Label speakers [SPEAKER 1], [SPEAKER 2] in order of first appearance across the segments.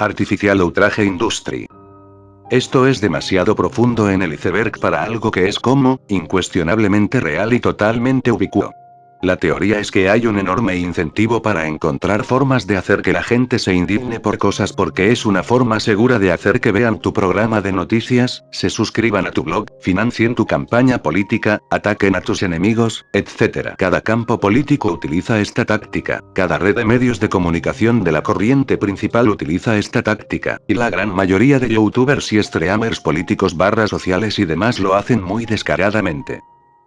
[SPEAKER 1] Artificial Outrage Industry. Esto es demasiado profundo en el iceberg para algo que es como, incuestionablemente real y totalmente ubicuo. La teoría es que hay un enorme incentivo para encontrar formas de hacer que la gente se indigne por cosas porque es una forma segura de hacer que vean tu programa de noticias, se suscriban a tu blog, financien tu campaña política, ataquen a tus enemigos, etc. Cada campo político utiliza esta táctica, cada red de medios de comunicación de la corriente principal utiliza esta táctica, y la gran mayoría de youtubers y streamers políticos sociales y demás lo hacen muy descaradamente.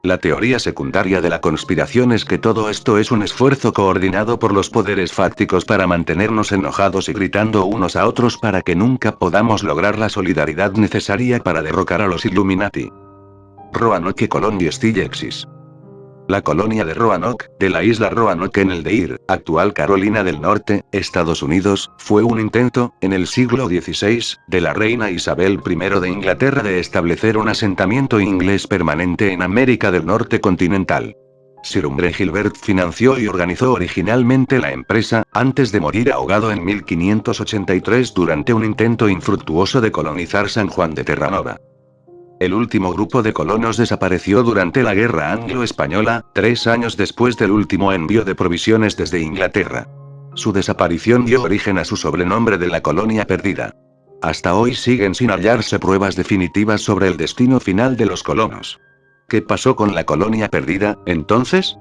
[SPEAKER 1] La teoría secundaria de la conspiración es que todo esto es un esfuerzo coordinado por los poderes fácticos para mantenernos enojados y gritando unos a otros para que nunca podamos lograr la solidaridad necesaria para derrocar a los Illuminati. Roanoke Colony Stillexis. La colonia de Roanoke, de la isla Roanoke en el Deir, actual Carolina del Norte, Estados Unidos, fue un intento, en el siglo XVI, de la reina Isabel I de Inglaterra de establecer un asentamiento inglés permanente en América del Norte continental. Sir Humphrey Gilbert financió y organizó originalmente la empresa, antes de morir ahogado en 1583 durante un intento infructuoso de colonizar San Juan de Terranova. El último grupo de colonos desapareció durante la Guerra Anglo-Española, 3 años después del último envío de provisiones desde Inglaterra. Su desaparición dio origen a su sobrenombre de la colonia perdida. Hasta hoy siguen sin hallarse pruebas definitivas sobre el destino final de los colonos. ¿Qué pasó con la colonia perdida, entonces?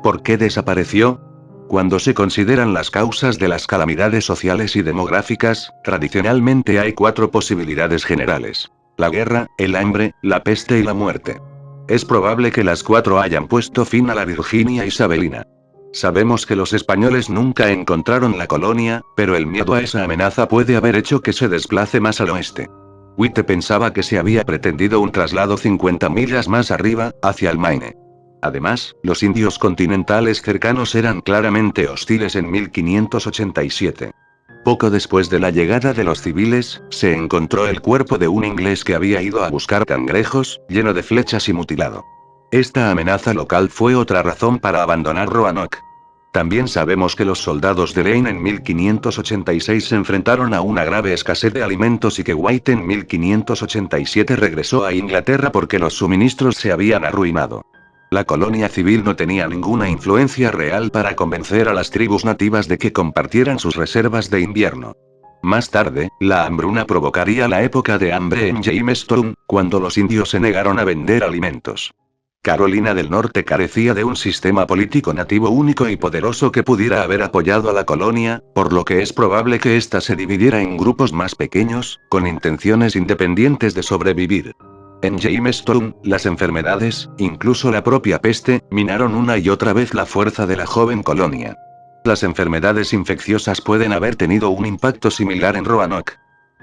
[SPEAKER 1] ¿Por qué desapareció? Cuando se consideran las causas de las calamidades sociales y demográficas, tradicionalmente hay 4 posibilidades generales. La guerra, el hambre, la peste y la muerte. Es probable que las 4 hayan puesto fin a la Virginia Isabelina. Sabemos que los españoles nunca encontraron la colonia, pero el miedo a esa amenaza puede haber hecho que se desplace más al oeste. Witte pensaba que se había pretendido un traslado 50 millas más arriba, hacia el Maine. Además, los indios continentales cercanos eran claramente hostiles en 1587. Poco después de la llegada de los civiles, se encontró el cuerpo de un inglés que había ido a buscar cangrejos, lleno de flechas y mutilado. Esta amenaza local fue otra razón para abandonar Roanoke. También sabemos que los soldados de Lane en 1586 se enfrentaron a una grave escasez de alimentos y que White en 1587 regresó a Inglaterra porque los suministros se habían arruinado. La colonia civil no tenía ninguna influencia real para convencer a las tribus nativas de que compartieran sus reservas de invierno. Más tarde, la hambruna provocaría la época de hambre en Jamestown, cuando los indios se negaron a vender alimentos. Carolina del Norte carecía de un sistema político nativo único y poderoso que pudiera haber apoyado a la colonia, por lo que es probable que ésta se dividiera en grupos más pequeños, con intenciones independientes de sobrevivir. En Jamestown, las enfermedades, incluso la propia peste, minaron una y otra vez la fuerza de la joven colonia. Las enfermedades infecciosas pueden haber tenido un impacto similar en Roanoke.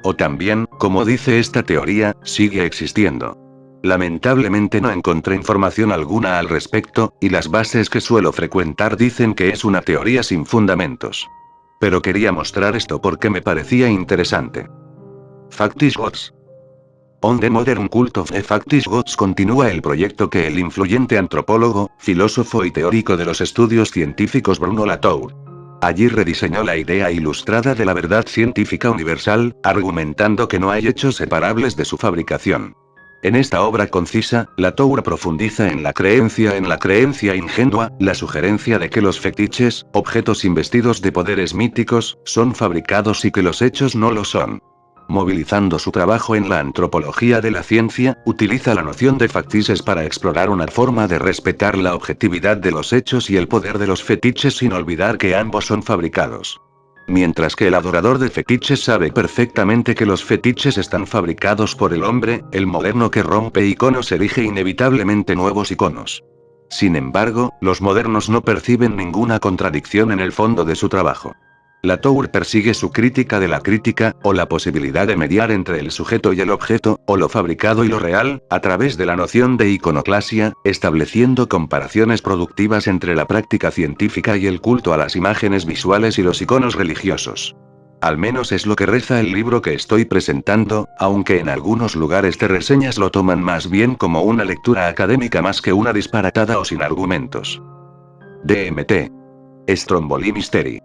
[SPEAKER 1] O también, como dice esta teoría, sigue existiendo. Lamentablemente no encontré información alguna al respecto, y las bases que suelo frecuentar dicen que es una teoría sin fundamentos. Pero quería mostrar esto porque me parecía interesante. Factish Gods. On the Modern Cult of the Factish Gods continúa el proyecto que el influyente antropólogo, filósofo y teórico de los estudios científicos Bruno Latour. Allí rediseñó la idea ilustrada de la verdad científica universal, argumentando que no hay hechos separables de su fabricación. En esta obra concisa, Latour profundiza en la creencia ingenua, la sugerencia de que los fetiches, objetos investidos de poderes míticos, son fabricados y que los hechos no lo son. Movilizando su trabajo en la antropología de la ciencia, utiliza la noción de factices para explorar una forma de respetar la objetividad de los hechos y el poder de los fetiches sin olvidar que ambos son fabricados. Mientras que el adorador de fetiches sabe perfectamente que los fetiches están fabricados por el hombre, el moderno que rompe iconos elige inevitablemente nuevos iconos. Sin embargo, los modernos no perciben ninguna contradicción en el fondo de su trabajo. Latour persigue su crítica de la crítica, o la posibilidad de mediar entre el sujeto y el objeto, o lo fabricado y lo real, a través de la noción de iconoclasia, estableciendo comparaciones productivas entre la práctica científica y el culto a las imágenes visuales y los iconos religiosos. Al menos es lo que reza el libro que estoy presentando, aunque en algunos lugares de reseñas lo toman más bien como una lectura académica más que una disparatada o sin argumentos. DMT. Stromboli Mystery.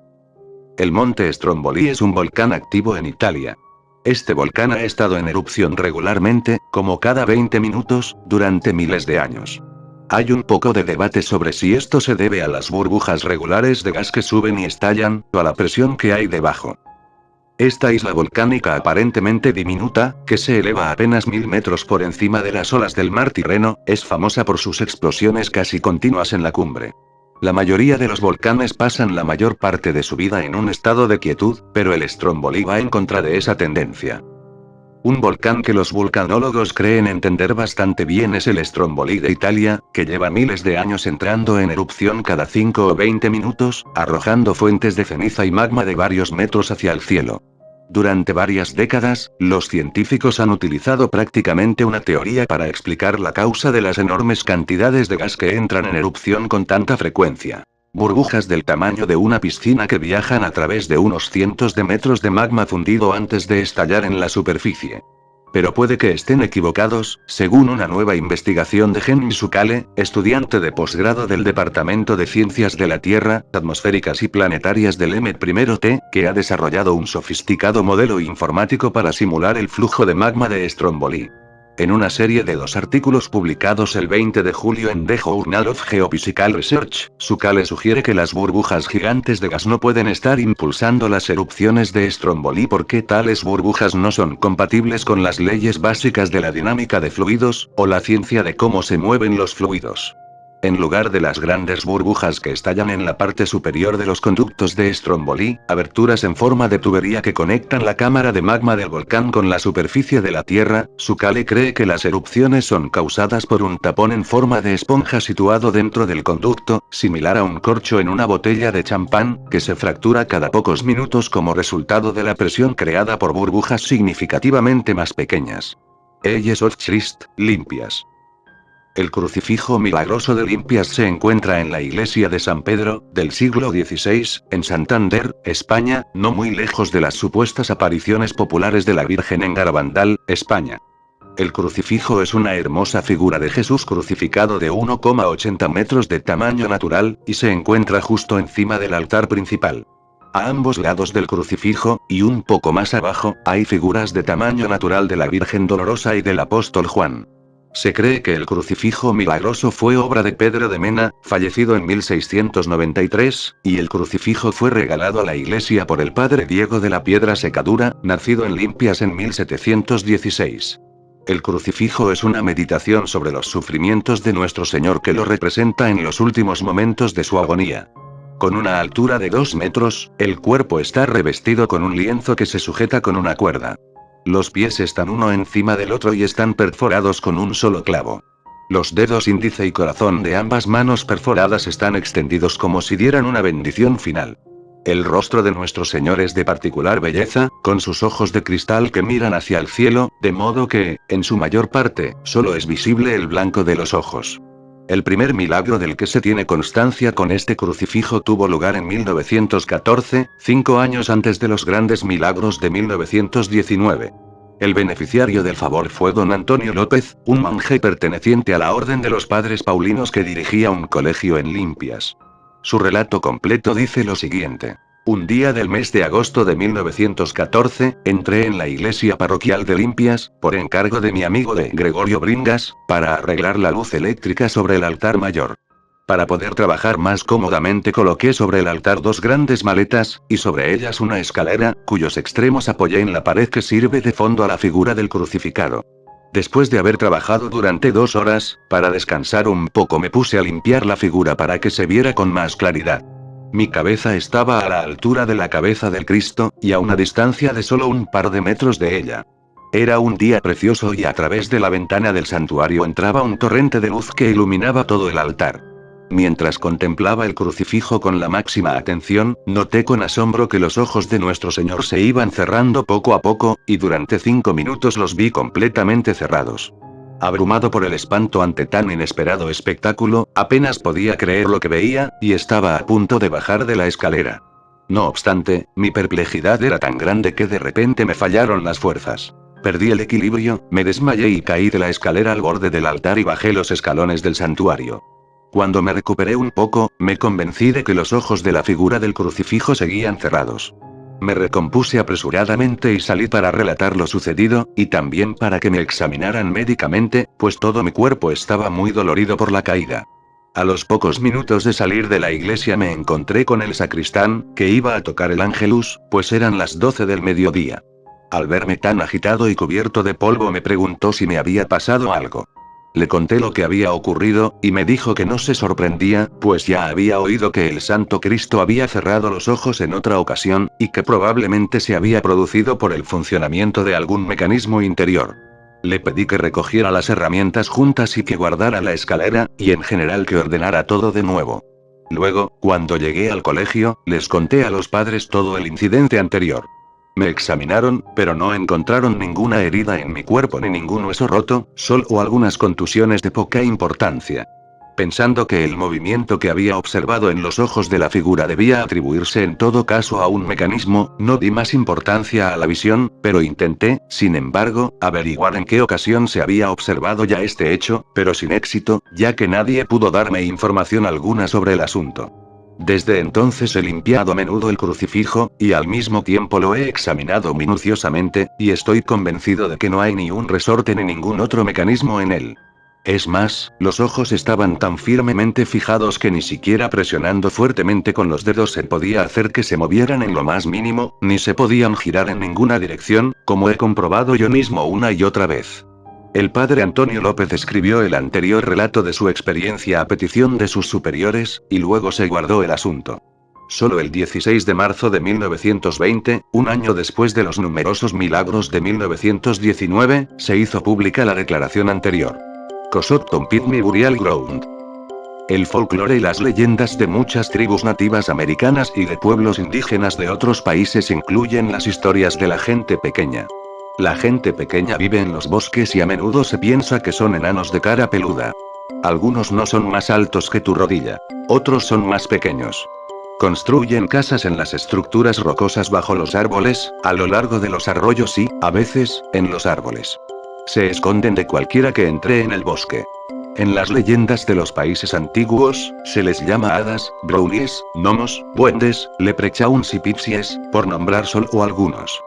[SPEAKER 1] El monte Stromboli es un volcán activo en Italia. Este volcán ha estado en erupción regularmente, como cada 20 minutos, durante miles de años. Hay un poco de debate sobre si esto se debe a las burbujas regulares de gas que suben y estallan, o a la presión que hay debajo. Esta isla volcánica aparentemente diminuta, que se eleva apenas 1000 metros por encima de las olas del mar Tirreno, es famosa por sus explosiones casi continuas en la cumbre. La mayoría de los volcanes pasan la mayor parte de su vida en un estado de quietud, pero el Stromboli va en contra de esa tendencia. Un volcán que los vulcanólogos creen entender bastante bien es el Stromboli de Italia, que lleva miles de años entrando en erupción cada 5 o 20 minutos, arrojando fuentes de ceniza y magma de varios metros hacia el cielo. Durante varias décadas, los científicos han utilizado prácticamente una teoría para explicar la causa de las enormes cantidades de gas que entran en erupción con tanta frecuencia. Burbujas del tamaño de una piscina que viajan a través de unos cientos de metros de magma fundido antes de estallar en la superficie. Pero puede que estén equivocados, según una nueva investigación de Henry Sukale, estudiante de posgrado del Departamento de Ciencias de la Tierra, Atmosféricas y Planetarias del MIT, que ha desarrollado un sofisticado modelo informático para simular el flujo de magma de Stromboli. En una serie de 2 artículos publicados el 20 de julio en The Journal of Geophysical Research, Sukale sugiere que las burbujas gigantes de gas no pueden estar impulsando las erupciones de Stromboli porque tales burbujas no son compatibles con las leyes básicas de la dinámica de fluidos, o la ciencia de cómo se mueven los fluidos. En lugar de las grandes burbujas que estallan en la parte superior de los conductos de Stromboli, aberturas en forma de tubería que conectan la cámara de magma del volcán con la superficie de la Tierra, Sukale cree que las erupciones son causadas por un tapón en forma de esponja situado dentro del conducto, similar a un corcho en una botella de champán, que se fractura cada pocos minutos como resultado de la presión creada por burbujas significativamente más pequeñas. Ellas Christ, limpias. El crucifijo milagroso de Limpias se encuentra en la iglesia de San Pedro, del siglo XVI, en Santander, España, no muy lejos de las supuestas apariciones populares de la Virgen en Garabandal, España. El crucifijo es una hermosa figura de Jesús crucificado de 1,80 metros de tamaño natural, y se encuentra justo encima del altar principal. A ambos lados del crucifijo, y un poco más abajo, hay figuras de tamaño natural de la Virgen Dolorosa y del apóstol Juan. Se cree que el crucifijo milagroso fue obra de Pedro de Mena, fallecido en 1693, y el crucifijo fue regalado a la iglesia por el padre Diego de la Piedra Secadura, nacido en Limpias en 1716. El crucifijo es una meditación sobre los sufrimientos de nuestro Señor que lo representa en los últimos momentos de su agonía. Con una altura de 2 metros, el cuerpo está revestido con un lienzo que se sujeta con una cuerda. Los pies están uno encima del otro y están perforados con un solo clavo. Los dedos índice y corazón de ambas manos perforadas están extendidos como si dieran una bendición final. El rostro de nuestro Señor es de particular belleza, con sus ojos de cristal que miran hacia el cielo, de modo que, en su mayor parte, solo es visible el blanco de los ojos. El primer milagro del que se tiene constancia con este crucifijo tuvo lugar en 1914, 5 años antes de los grandes milagros de 1919. El beneficiario del favor fue don Antonio López, un monje perteneciente a la Orden de los Padres Paulinos que dirigía un colegio en Limpias. Su relato completo dice lo siguiente. Un día del mes de agosto de 1914, entré en la iglesia parroquial de Limpias, por encargo de mi amigo de Gregorio Bringas, para arreglar la luz eléctrica sobre el altar mayor. Para poder trabajar más cómodamente coloqué sobre el altar 2 grandes maletas, y sobre ellas una escalera, cuyos extremos apoyé en la pared que sirve de fondo a la figura del crucificado. Después de haber trabajado durante 2 horas, para descansar un poco me puse a limpiar la figura para que se viera con más claridad. Mi cabeza estaba a la altura de la cabeza del Cristo, y a una distancia de solo un par de metros de ella. Era un día precioso y a través de la ventana del santuario entraba un torrente de luz que iluminaba todo el altar. Mientras contemplaba el crucifijo con la máxima atención, noté con asombro que los ojos de nuestro Señor se iban cerrando poco a poco, y durante 5 minutos los vi completamente cerrados. Abrumado por el espanto ante tan inesperado espectáculo, apenas podía creer lo que veía, y estaba a punto de bajar de la escalera. No obstante, mi perplejidad era tan grande que de repente me fallaron las fuerzas. Perdí el equilibrio, me desmayé y caí de la escalera al borde del altar y bajé los escalones del santuario. Cuando me recuperé un poco, me convencí de que los ojos de la figura del crucifijo seguían cerrados. Me recompuse apresuradamente y salí para relatar lo sucedido, y también para que me examinaran médicamente, pues todo mi cuerpo estaba muy dolorido por la caída. A los pocos minutos de salir de la iglesia me encontré con el sacristán, que iba a tocar el Ángelus, pues eran las 12 del mediodía. Al verme tan agitado y cubierto de polvo me preguntó si me había pasado algo. Le conté lo que había ocurrido, y me dijo que no se sorprendía, pues ya había oído que el Santo Cristo había cerrado los ojos en otra ocasión, y que probablemente se había producido por el funcionamiento de algún mecanismo interior. Le pedí que recogiera las herramientas juntas y que guardara la escalera, y en general que ordenara todo de nuevo. Luego, cuando llegué al colegio, les conté a los padres todo el incidente anterior. Me examinaron, pero no encontraron ninguna herida en mi cuerpo ni ningún hueso roto, solo algunas contusiones de poca importancia. Pensando que el movimiento que había observado en los ojos de la figura debía atribuirse en todo caso a un mecanismo, no di más importancia a la visión, pero intenté, sin embargo, averiguar en qué ocasión se había observado ya este hecho, pero sin éxito, ya que nadie pudo darme información alguna sobre el asunto. Desde entonces he limpiado a menudo el crucifijo, y al mismo tiempo lo he examinado minuciosamente, y estoy convencido de que no hay ni un resorte ni ningún otro mecanismo en él. Es más, los ojos estaban tan firmemente fijados que ni siquiera presionando fuertemente con los dedos se podía hacer que se movieran en lo más mínimo, ni se podían girar en ninguna dirección, como he comprobado yo mismo una y otra vez. El padre Antonio López escribió el anterior relato de su experiencia a petición de sus superiores, y luego se guardó el asunto. Solo el 16 de marzo de 1920, un año después de los numerosos milagros de 1919, se hizo pública la declaración anterior. Cosotton Pygmy Burial Ground. El folclore y las leyendas de muchas tribus nativas americanas y de pueblos indígenas de otros países incluyen las historias de la gente pequeña. La gente pequeña vive en los bosques y a menudo se piensa que son enanos de cara peluda. Algunos no son más altos que tu rodilla. Otros son más pequeños. Construyen casas en las estructuras rocosas bajo los árboles, a lo largo de los arroyos y, a veces, en los árboles. Se esconden de cualquiera que entre en el bosque. En las leyendas de los países antiguos, se les llama hadas, brownies, gnomos, duendes, leprechauns y pixies, por nombrar solo algunos.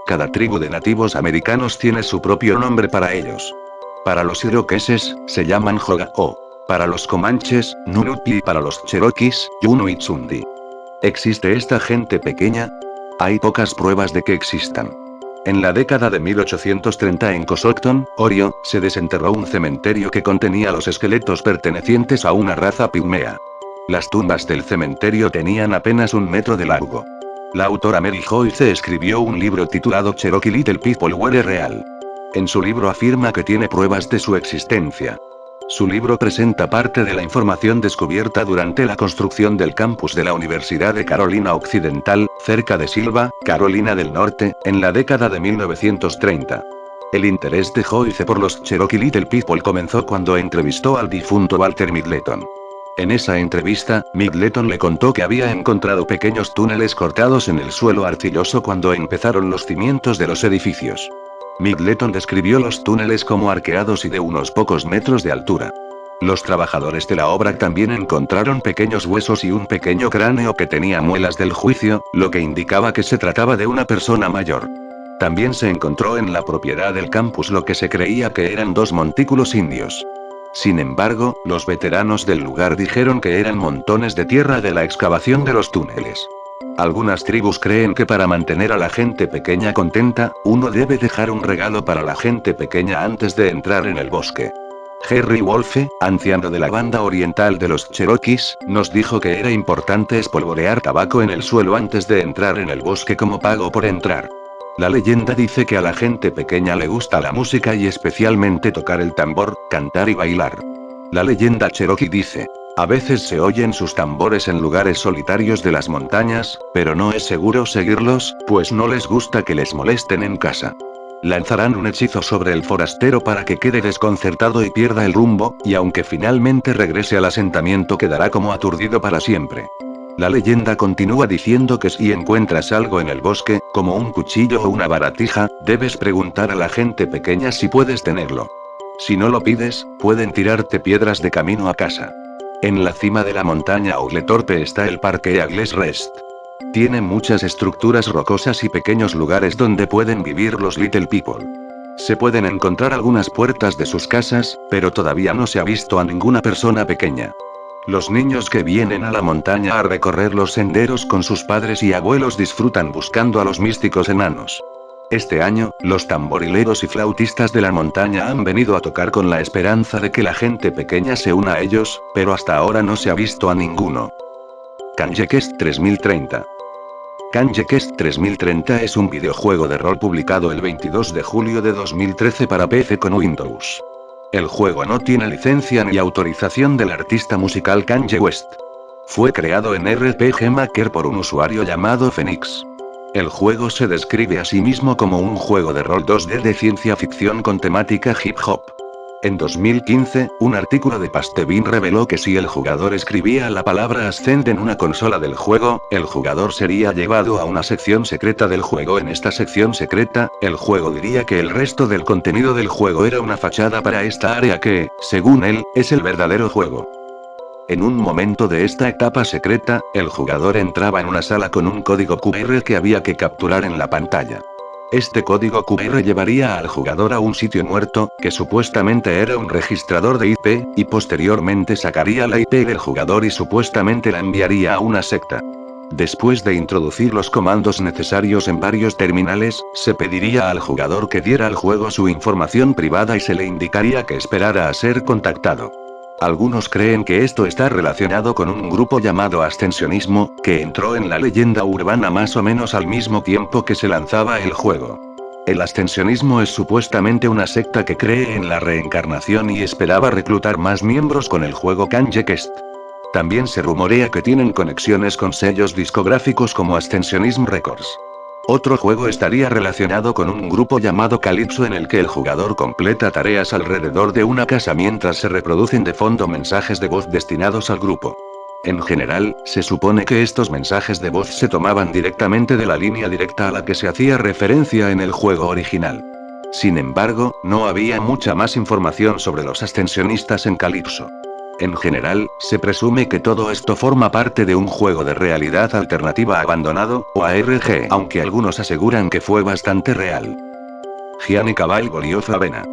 [SPEAKER 1] Cada tribu de nativos americanos tiene su propio nombre para ellos. Para los iroqueses, se llaman Joga-o. Para los comanches, Nunupi y para los cherokees, Yunuitsundi. ¿Existe esta gente pequeña? Hay pocas pruebas de que existan. En la década de 1830 en Cosocton, Ohio, se desenterró un cementerio que contenía los esqueletos pertenecientes a una raza pigmea. Las tumbas del cementerio tenían apenas 1 metro de largo. La autora Mary Joyce escribió un libro titulado Cherokee Little People Were Real. En su libro afirma que tiene pruebas de su existencia. Su libro presenta parte de la información descubierta durante la construcción del campus de la Universidad de Carolina Occidental, cerca de Silva, Carolina del Norte, en la década de 1930. El interés de Joyce por los Cherokee Little People comenzó cuando entrevistó al difunto Walter Middleton. En esa entrevista, Middleton le contó que había encontrado pequeños túneles cortados en el suelo arcilloso cuando empezaron los cimientos de los edificios. Middleton describió los túneles como arqueados y de unos pocos metros de altura. Los trabajadores de la obra también encontraron pequeños huesos y un pequeño cráneo que tenía muelas del juicio, lo que indicaba que se trataba de una persona mayor. También se encontró en la propiedad del campus lo que se creía que eran 2 montículos indios. Sin embargo, los veteranos del lugar dijeron que eran montones de tierra de la excavación de los túneles. Algunas tribus creen que para mantener a la gente pequeña contenta, uno debe dejar un regalo para la gente pequeña antes de entrar en el bosque. Jerry Wolfe, anciano de la banda oriental de los Cherokees, nos dijo que era importante espolvorear tabaco en el suelo antes de entrar en el bosque como pago por entrar. La leyenda dice que a la gente pequeña le gusta la música y especialmente tocar el tambor, cantar y bailar. La leyenda Cherokee dice: a veces se oyen sus tambores en lugares solitarios de las montañas, pero no es seguro seguirlos, pues no les gusta que les molesten en casa. Lanzarán un hechizo sobre el forastero para que quede desconcertado y pierda el rumbo, y aunque finalmente regrese al asentamiento quedará como aturdido para siempre. La leyenda continúa diciendo que si encuentras algo en el bosque, como un cuchillo o una baratija, debes preguntar a la gente pequeña si puedes tenerlo. Si no lo pides, pueden tirarte piedras de camino a casa. En la cima de la montaña Torpe está el Parque Eagles Rest. Tiene muchas estructuras rocosas y pequeños lugares donde pueden vivir los Little People. Se pueden encontrar algunas puertas de sus casas, pero todavía no se ha visto a ninguna persona pequeña. Los niños que vienen a la montaña a recorrer los senderos con sus padres y abuelos disfrutan buscando a los místicos enanos. Este año, los tamborileros y flautistas de la montaña han venido a tocar con la esperanza de que la gente pequeña se una a ellos, pero hasta ahora no se ha visto a ninguno. Kanye Quest 3030. Kanye Quest 3030 es un videojuego de rol publicado el 22 de julio de 2013 para PC con Windows. El juego no tiene licencia ni autorización del artista musical Kanye West. Fue creado en RPG Maker por un usuario llamado Phoenix. El juego se describe a sí mismo como un juego de rol 2D de ciencia ficción con temática hip hop. En 2015, un artículo de Pastebin reveló que si el jugador escribía la palabra Ascend en una consola del juego, el jugador sería llevado a una sección secreta del juego. En esta sección secreta, el juego diría que el resto del contenido del juego era una fachada para esta área que, según él, es el verdadero juego. En un momento de esta etapa secreta, el jugador entraba en una sala con un código QR que había que capturar en la pantalla. Este código QR llevaría al jugador a un sitio muerto, que supuestamente era un registrador de IP, y posteriormente sacaría la IP del jugador y supuestamente la enviaría a una secta. Después de introducir los comandos necesarios en varios terminales, se pediría al jugador que diera al juego su información privada y se le indicaría que esperara a ser contactado. Algunos creen que esto está relacionado con un grupo llamado Ascensionismo, que entró en la leyenda urbana más o menos al mismo tiempo que se lanzaba el juego. El Ascensionismo es supuestamente una secta que cree en la reencarnación y esperaba reclutar más miembros con el juego Kanye Quest. También se rumorea que tienen conexiones con sellos discográficos como Ascensionism Records. Otro juego estaría relacionado con un grupo llamado Calypso en el que el jugador completa tareas alrededor de una casa mientras se reproducen de fondo mensajes de voz destinados al grupo. En general, se supone que estos mensajes de voz se tomaban directamente de la línea directa a la que se hacía referencia en el juego original. Sin embargo, no había mucha más información sobre los ascensionistas en Calypso. En general, se presume que todo esto forma parte de un juego de realidad alternativa abandonado, o ARG, aunque algunos aseguran que fue bastante real. Gianni Cabal Avena.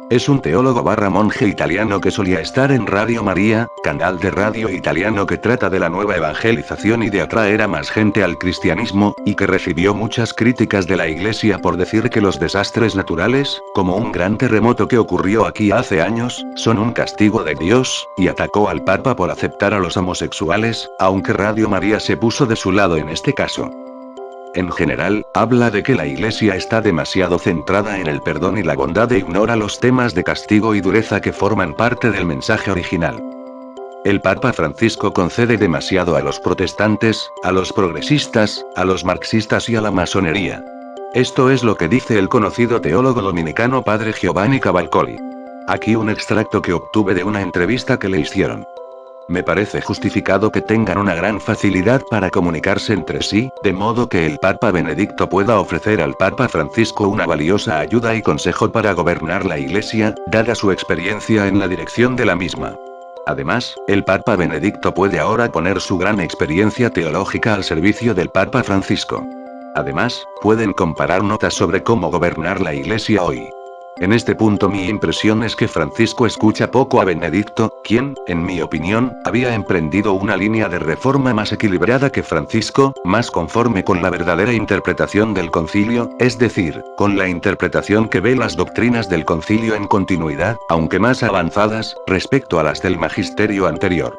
[SPEAKER 1] Es un teólogo / monje italiano que solía estar en Radio María, canal de radio italiano que trata de la nueva evangelización y de atraer a más gente al cristianismo, y que recibió muchas críticas de la iglesia por decir que los desastres naturales, como un gran terremoto que ocurrió aquí hace años, son un castigo de Dios, y atacó al Papa por aceptar a los homosexuales, aunque Radio María se puso de su lado en este caso. En general, habla de que la Iglesia está demasiado centrada en el perdón y la bondad e ignora los temas de castigo y dureza que forman parte del mensaje original. El Papa Francisco concede demasiado a los protestantes, a los progresistas, a los marxistas y a la masonería. Esto es lo que dice el conocido teólogo dominicano Padre Giovanni Cavalcoli. Aquí un extracto que obtuve de una entrevista que le hicieron. Me parece justificado que tengan una gran facilidad para comunicarse entre sí, de modo que el Papa Benedicto pueda ofrecer al Papa Francisco una valiosa ayuda y consejo para gobernar la Iglesia, dada su experiencia en la dirección de la misma. Además, el Papa Benedicto puede ahora poner su gran experiencia teológica al servicio del Papa Francisco. Además, pueden comparar notas sobre cómo gobernar la Iglesia hoy. En este punto mi impresión es que Francisco escucha poco a Benedicto, quien, en mi opinión, había emprendido una línea de reforma más equilibrada que Francisco, más conforme con la verdadera interpretación del concilio, es decir, con la interpretación que ve las doctrinas del concilio en continuidad, aunque más avanzadas, respecto a las del magisterio anterior.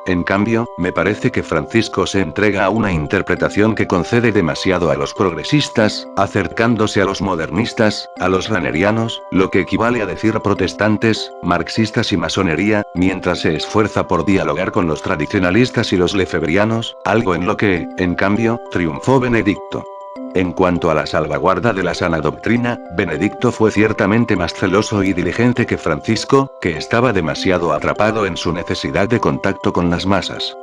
[SPEAKER 1] En cambio, me parece que Francisco se entrega a una interpretación que concede demasiado a los progresistas, acercándose a los modernistas, a los ranerianos, lo que equivale a decir protestantes, marxistas y masonería, mientras se esfuerza por dialogar con los tradicionalistas y los lefebrianos, algo en lo que, en cambio, triunfó Benedicto. En cuanto a la salvaguarda de la sana doctrina, Benedicto fue ciertamente más celoso y diligente que Francisco, que estaba demasiado atrapado en su necesidad de contacto con las masas.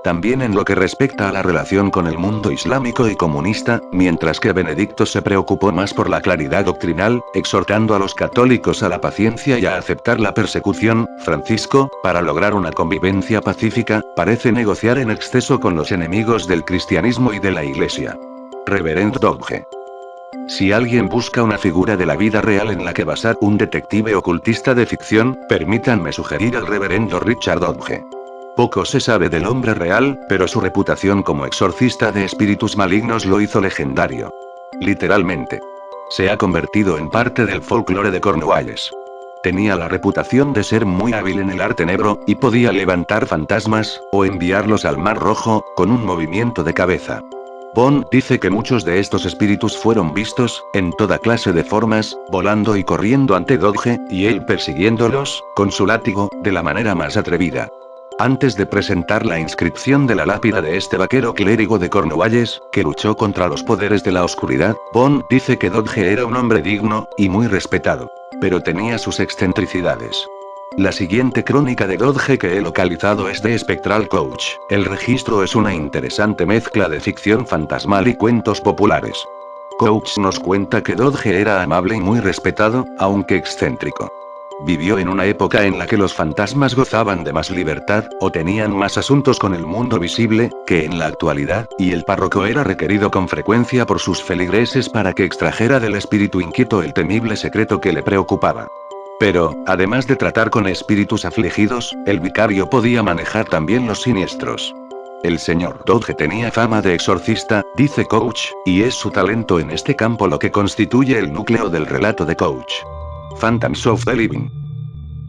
[SPEAKER 1] También en lo que respecta a la relación con el mundo islámico y comunista, mientras que Benedicto se preocupó más por la claridad doctrinal, exhortando a los católicos a la paciencia y a aceptar la persecución, Francisco, para lograr una convivencia pacífica, parece negociar en exceso con los enemigos del cristianismo y de la Iglesia. Reverendo Dodge. Si alguien busca una figura de la vida real en la que basar un detective ocultista de ficción, permítanme sugerir al reverendo Richard Dodge. Poco se sabe del hombre real, pero su reputación como exorcista de espíritus malignos lo hizo legendario. Literalmente. Se ha convertido en parte del folclore de Cornualles. Tenía la reputación de ser muy hábil en el arte negro, y podía levantar fantasmas, o enviarlos al Mar Rojo, con un movimiento de cabeza. Bond dice que muchos de estos espíritus fueron vistos, en toda clase de formas, volando y corriendo ante Dodge, y él persiguiéndolos, con su látigo, de la manera más atrevida. Antes de presentar la inscripción de la lápida de este vaquero clérigo de Cornualles, que luchó contra los poderes de la oscuridad, Bond dice que Dodge era un hombre digno, y muy respetado. Pero tenía sus excentricidades. La siguiente crónica de Dodge que he localizado es de Spectral Coach. El registro es una interesante mezcla de ficción fantasmal y cuentos populares. Coach nos cuenta que Dodge era amable y muy respetado, aunque excéntrico. Vivió en una época en la que los fantasmas gozaban de más libertad, o tenían más asuntos con el mundo visible, que en la actualidad, y el párroco era requerido con frecuencia por sus feligreses para que extrajera del espíritu inquieto el temible secreto que le preocupaba. Pero, además de tratar con espíritus afligidos, el vicario podía manejar también los siniestros. El señor Dodge tenía fama de exorcista, dice Coach, y es su talento en este campo lo que constituye el núcleo del relato de Coach. Phantoms of the Living.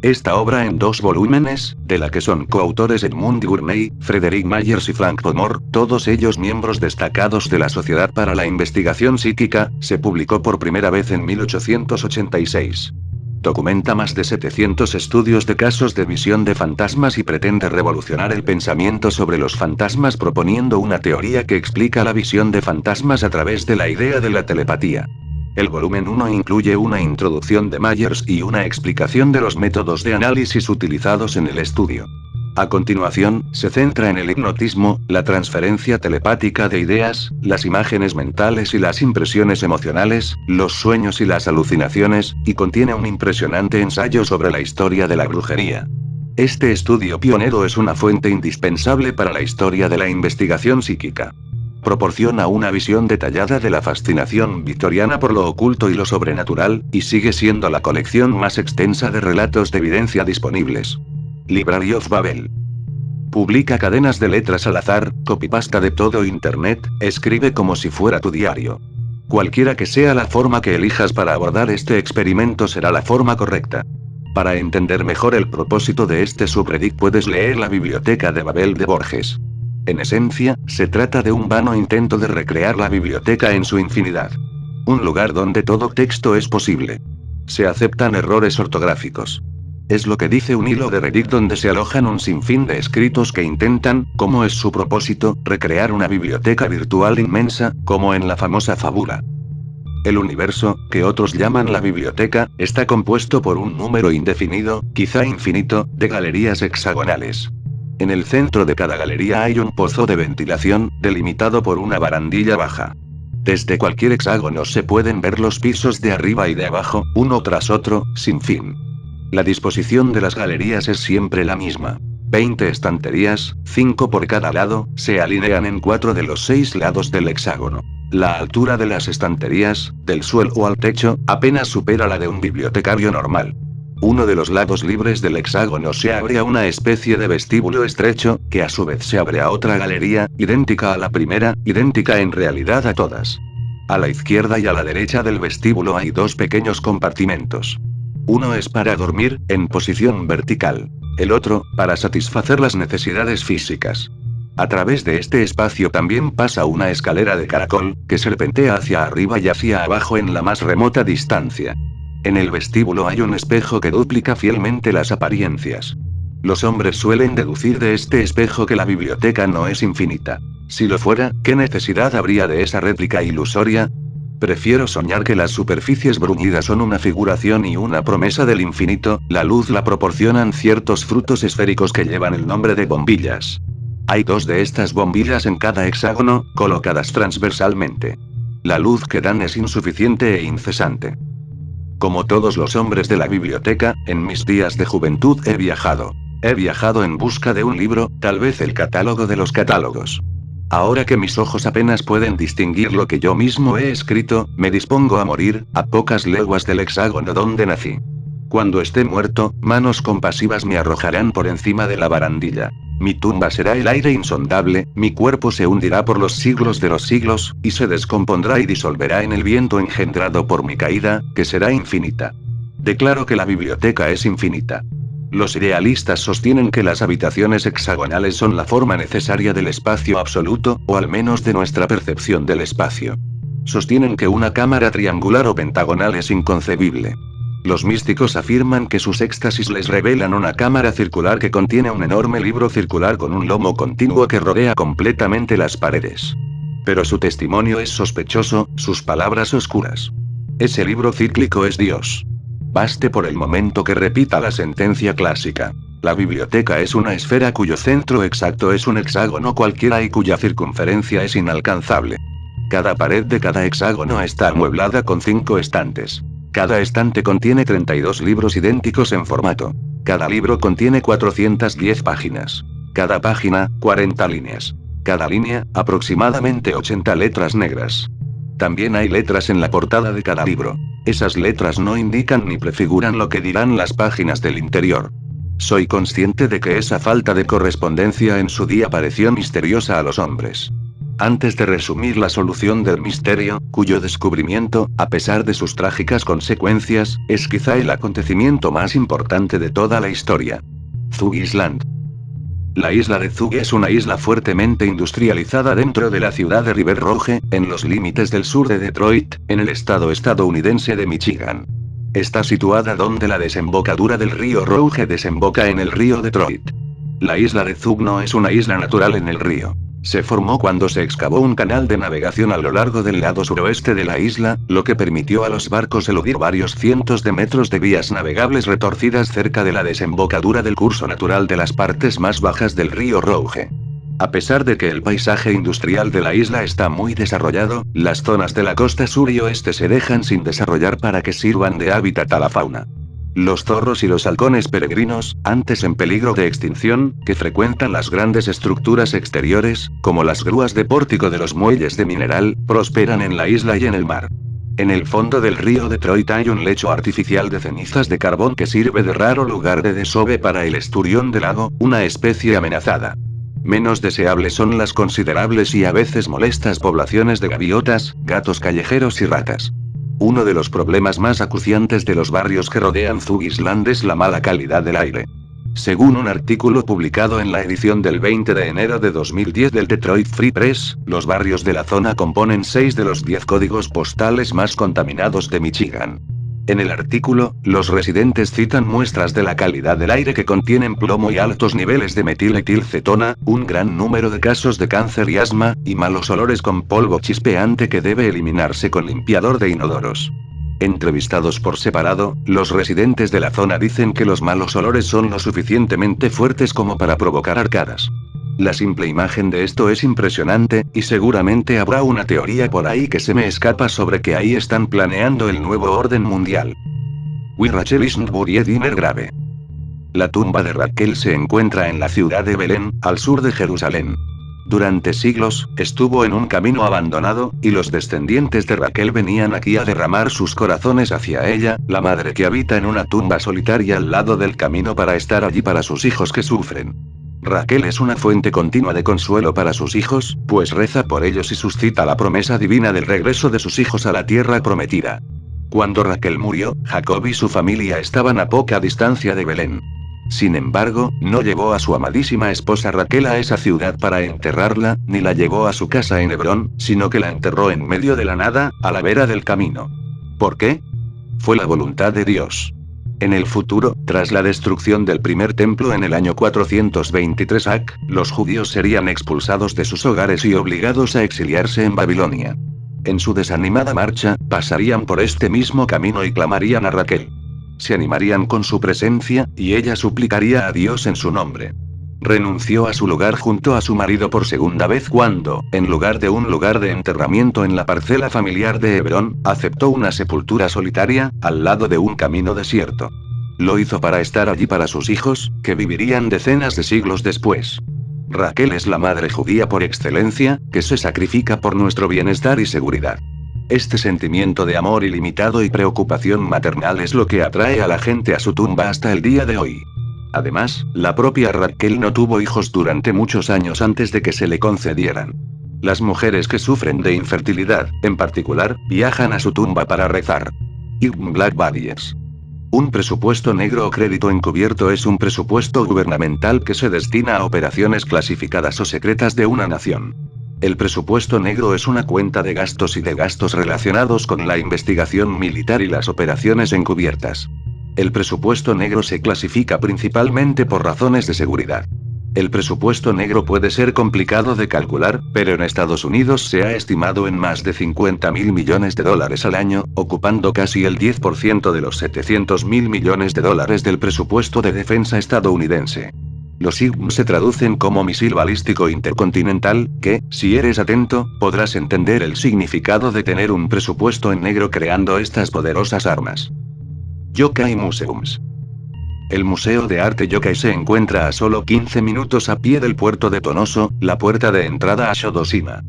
[SPEAKER 1] Esta obra en 2 volúmenes, de la que son coautores Edmund Gurney, Frederick Myers y Frank Podmore, todos ellos miembros destacados de la Sociedad para la Investigación Psíquica, se publicó por primera vez en 1886. Documenta más de 700 estudios de casos de visión de fantasmas y pretende revolucionar el pensamiento sobre los fantasmas proponiendo una teoría que explica la visión de fantasmas a través de la idea de la telepatía. El volumen 1 incluye una introducción de Myers y una explicación de los métodos de análisis utilizados en el estudio. A continuación, se centra en el hipnotismo, la transferencia telepática de ideas, las imágenes mentales y las impresiones emocionales, los sueños y las alucinaciones, y contiene un impresionante ensayo sobre la historia de la brujería. Este estudio pionero es una fuente indispensable para la historia de la investigación psíquica. Proporciona una visión detallada de la fascinación victoriana por lo oculto y lo sobrenatural, y sigue siendo la colección más extensa de relatos de evidencia disponibles. Library of Babel. Publica cadenas de letras al azar, copypasta de todo Internet, escribe como si fuera tu diario. Cualquiera que sea la forma que elijas para abordar este experimento será la forma correcta. Para entender mejor el propósito de este subreddit puedes leer la Biblioteca de Babel de Borges. En esencia, se trata de un vano intento de recrear la biblioteca en su infinidad. Un lugar donde todo texto es posible. Se aceptan errores ortográficos. Es lo que dice un hilo de Reddit donde se alojan un sinfín de escritos que intentan, como es su propósito, recrear una biblioteca virtual inmensa, como en la famosa fábula. El universo, que otros llaman la biblioteca, está compuesto por un número indefinido, quizá infinito, de galerías hexagonales. En el centro de cada galería hay un pozo de ventilación, delimitado por una barandilla baja. Desde cualquier hexágono se pueden ver los pisos de arriba y de abajo, uno tras otro, sin fin. La disposición de las galerías es siempre la misma. 20 estanterías, 5 por cada lado, se alinean en 4 de los 6 lados del hexágono. La altura de las estanterías, del suelo al techo, apenas supera la de un bibliotecario normal. Uno de los lados libres del hexágono se abre a una especie de vestíbulo estrecho, que a su vez se abre a otra galería, idéntica a la primera, idéntica en realidad a todas. A la izquierda y a la derecha del vestíbulo hay 2 pequeños compartimentos. Uno es para dormir, en posición vertical. El otro, para satisfacer las necesidades físicas. A través de este espacio también pasa una escalera de caracol, que serpentea hacia arriba y hacia abajo en la más remota distancia. En el vestíbulo hay un espejo que duplica fielmente las apariencias. Los hombres suelen deducir de este espejo que la biblioteca no es infinita. Si lo fuera, ¿qué necesidad habría de esa réplica ilusoria? Prefiero soñar que las superficies bruñidas son una figuración y una promesa del infinito, la luz la proporcionan ciertos frutos esféricos que llevan el nombre de bombillas. Hay 2 de estas bombillas en cada hexágono, colocadas transversalmente. La luz que dan es insuficiente e incesante. Como todos los hombres de la biblioteca, en mis días de juventud he viajado. He viajado en busca de un libro, tal vez el catálogo de los catálogos. Ahora que mis ojos apenas pueden distinguir lo que yo mismo he escrito, me dispongo a morir, a pocas leguas del hexágono donde nací. Cuando esté muerto, manos compasivas me arrojarán por encima de la barandilla. Mi tumba será el aire insondable, mi cuerpo se hundirá por los siglos de los siglos, y se descompondrá y disolverá en el viento engendrado por mi caída, que será infinita. Declaro que la biblioteca es infinita. Los idealistas sostienen que las habitaciones hexagonales son la forma necesaria del espacio absoluto, o al menos de nuestra percepción del espacio. Sostienen que una cámara triangular o pentagonal es inconcebible. Los místicos afirman que sus éxtasis les revelan una cámara circular que contiene un enorme libro circular con un lomo continuo que rodea completamente las paredes. Pero su testimonio es sospechoso, sus palabras oscuras. Ese libro cíclico es Dios. Baste por el momento que repita la sentencia clásica. La biblioteca es una esfera cuyo centro exacto es un hexágono cualquiera y cuya circunferencia es inalcanzable. Cada pared de cada hexágono está amueblada con 5 estantes. Cada estante contiene 32 libros idénticos en formato. Cada libro contiene 410 páginas. Cada página, 40 líneas. Cada línea, aproximadamente 80 letras negras. También hay letras en la portada de cada libro. Esas letras no indican ni prefiguran lo que dirán las páginas del interior. Soy consciente de que esa falta de correspondencia en su día pareció misteriosa a los hombres. Antes de resumir la solución del misterio, cuyo descubrimiento, a pesar de sus trágicas consecuencias, es quizá el acontecimiento más importante de toda la historia. Zug Island. La isla de Zug es una isla fuertemente industrializada dentro de la ciudad de River Rouge, en los límites del sur de Detroit, en el estado estadounidense de Michigan. Está situada donde la desembocadura del río Rouge desemboca en el río Detroit. La isla de Zug no es una isla natural en el río. Se formó cuando se excavó un canal de navegación a lo largo del lado suroeste de la isla, lo que permitió a los barcos eludir varios cientos de metros de vías navegables retorcidas cerca de la desembocadura del curso natural de las partes más bajas del río Rouge. A pesar de que el paisaje industrial de la isla está muy desarrollado, las zonas de la costa sur y oeste se dejan sin desarrollar para que sirvan de hábitat a la fauna. Los zorros y los halcones peregrinos, antes en peligro de extinción, que frecuentan las grandes estructuras exteriores, como las grúas de pórtico de los muelles de mineral, prosperan en la isla y en el mar. En el fondo del río Detroit hay un lecho artificial de cenizas de carbón que sirve de raro lugar de desove para el esturión del lago, una especie amenazada. Menos deseables son las considerables y a veces molestas poblaciones de gaviotas, gatos callejeros y ratas. Uno de los problemas más acuciantes de los barrios que rodean Zug Island es la mala calidad del aire. Según un artículo publicado en la edición del 20 de enero de 2010 del Detroit Free Press, los barrios de la zona componen 6 de los 10 códigos postales más contaminados de Michigan. En el artículo, los residentes citan muestras de la calidad del aire que contienen plomo y altos niveles de metiletilcetona, un gran número de casos de cáncer y asma, y malos olores con polvo chispeante que debe eliminarse con limpiador de inodoros. Entrevistados por separado, los residentes de la zona dicen que los malos olores son lo suficientemente fuertes como para provocar arcadas. La simple imagen de esto es impresionante, y seguramente habrá una teoría por ahí que se me escapa sobre que ahí están planeando el nuevo orden mundial. Rachel is not buried in her grave. La tumba de Raquel se encuentra en la ciudad de Belén, al sur de Jerusalén. Durante siglos, estuvo en un camino abandonado, y los descendientes de Raquel venían aquí a derramar sus corazones hacia ella, la madre que habita en una tumba solitaria al lado del camino para estar allí para sus hijos que sufren. Raquel es una fuente continua de consuelo para sus hijos, pues reza por ellos y suscita la promesa divina del regreso de sus hijos a la tierra prometida. Cuando Raquel murió, Jacob y su familia estaban a poca distancia de Belén. Sin embargo, no llevó a su amadísima esposa Raquel a esa ciudad para enterrarla, ni la llevó a su casa en Hebrón, sino que la enterró en medio de la nada, a la vera del camino. ¿Por qué? Fue la voluntad de Dios. En el futuro, tras la destrucción del primer templo en el año 423 AC, los judíos serían expulsados de sus hogares y obligados a exiliarse en Babilonia. En su desanimada marcha, pasarían por este mismo camino y clamarían a Raquel. Se animarían con su presencia, y ella suplicaría a Dios en su nombre. Renunció a su lugar junto a su marido por segunda vez cuando, en lugar de un lugar de enterramiento en la parcela familiar de Hebrón, aceptó una sepultura solitaria, al lado de un camino desierto. Lo hizo para estar allí para sus hijos, que vivirían decenas de siglos después. Raquel es la madre judía por excelencia, que se sacrifica por nuestro bienestar y seguridad. Este sentimiento de amor ilimitado y preocupación maternal es lo que atrae a la gente a su tumba hasta el día de hoy. Además, la propia Raquel no tuvo hijos durante muchos años antes de que se le concedieran. Las mujeres que sufren de infertilidad, en particular, viajan a su tumba para rezar. Ibn Black Barriers. Un presupuesto negro o crédito encubierto es un presupuesto gubernamental que se destina a operaciones clasificadas o secretas de una nación. El presupuesto negro es una cuenta de gastos y de gastos relacionados con la investigación militar y las operaciones encubiertas. El presupuesto negro se clasifica principalmente por razones de seguridad. El presupuesto negro puede ser complicado de calcular, pero en Estados Unidos se ha estimado en más de 50.000 millones de dólares al año, ocupando casi el 10% de los 700.000 millones de dólares del presupuesto de defensa estadounidense. Los IGM se traducen como misil balístico intercontinental, que, si eres atento, podrás entender el significado de tener un presupuesto en negro creando estas poderosas armas. Yokai Museums. El Museo de Arte Yokai se encuentra a solo 15 minutos a pie del puerto de Tonoso, la puerta de entrada a Shodoshima.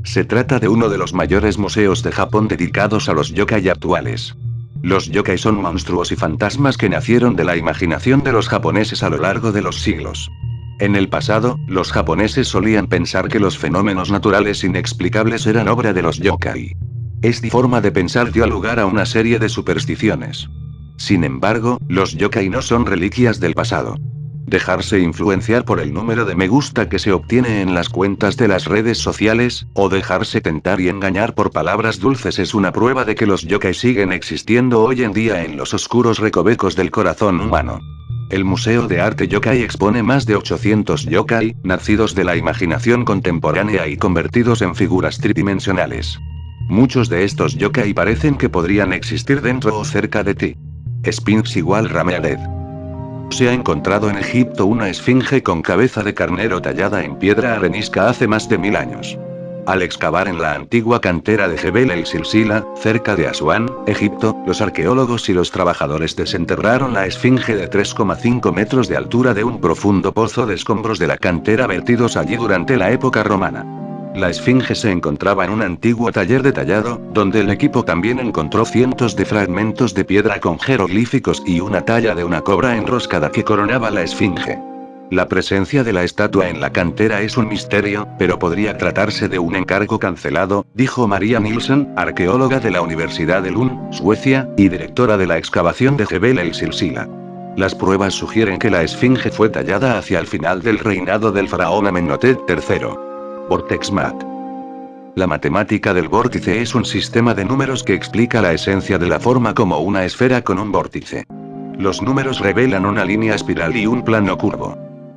[SPEAKER 1] Se trata de uno de los mayores museos de Japón dedicados a los yokai actuales. Los yokai son monstruos y fantasmas que nacieron de la imaginación de los japoneses a lo largo de los siglos. En el pasado, los japoneses solían pensar que los fenómenos naturales inexplicables eran obra de los yokai. Esta forma de pensar dio lugar a una serie de supersticiones. Sin embargo, los yokai no son reliquias del pasado. Dejarse influenciar por el número de me gusta que se obtiene en las cuentas de las redes sociales, o dejarse tentar y engañar por palabras dulces es una prueba de que los yokai siguen existiendo hoy en día en los oscuros recovecos del corazón humano. El Museo de Arte Yokai expone más de 800 yokai, nacidos de la imaginación contemporánea y convertidos en figuras tridimensionales. Muchos de estos yokai parecen que podrían existir dentro o cerca de ti. Sphinx igual Ramealed. Se ha encontrado en Egipto una esfinge con cabeza de carnero tallada en piedra arenisca hace más de 1000 años. Al excavar en la antigua cantera de Jebel el Silsila, cerca de Asuán, Egipto, los arqueólogos y los trabajadores desenterraron la esfinge de 3,5 metros de altura de un profundo pozo de escombros de la cantera vertidos allí durante la época romana. La esfinge se encontraba en un antiguo taller de tallado, donde el equipo también encontró cientos de fragmentos de piedra con jeroglíficos y una talla de una cobra enroscada que coronaba la esfinge. La presencia de la estatua en la cantera es un misterio, pero podría tratarse de un encargo cancelado, dijo Maria Nilsson, arqueóloga de la Universidad de Lund, Suecia, y directora de la excavación de Jebel el Silsila. Las pruebas sugieren que la esfinge fue tallada hacia el final del reinado del faraón Amenhotep III. Vortex Math. La matemática del vórtice es un sistema de números que explica la esencia de la forma como una esfera con un vórtice. Los números revelan una línea espiral y un plano curvo.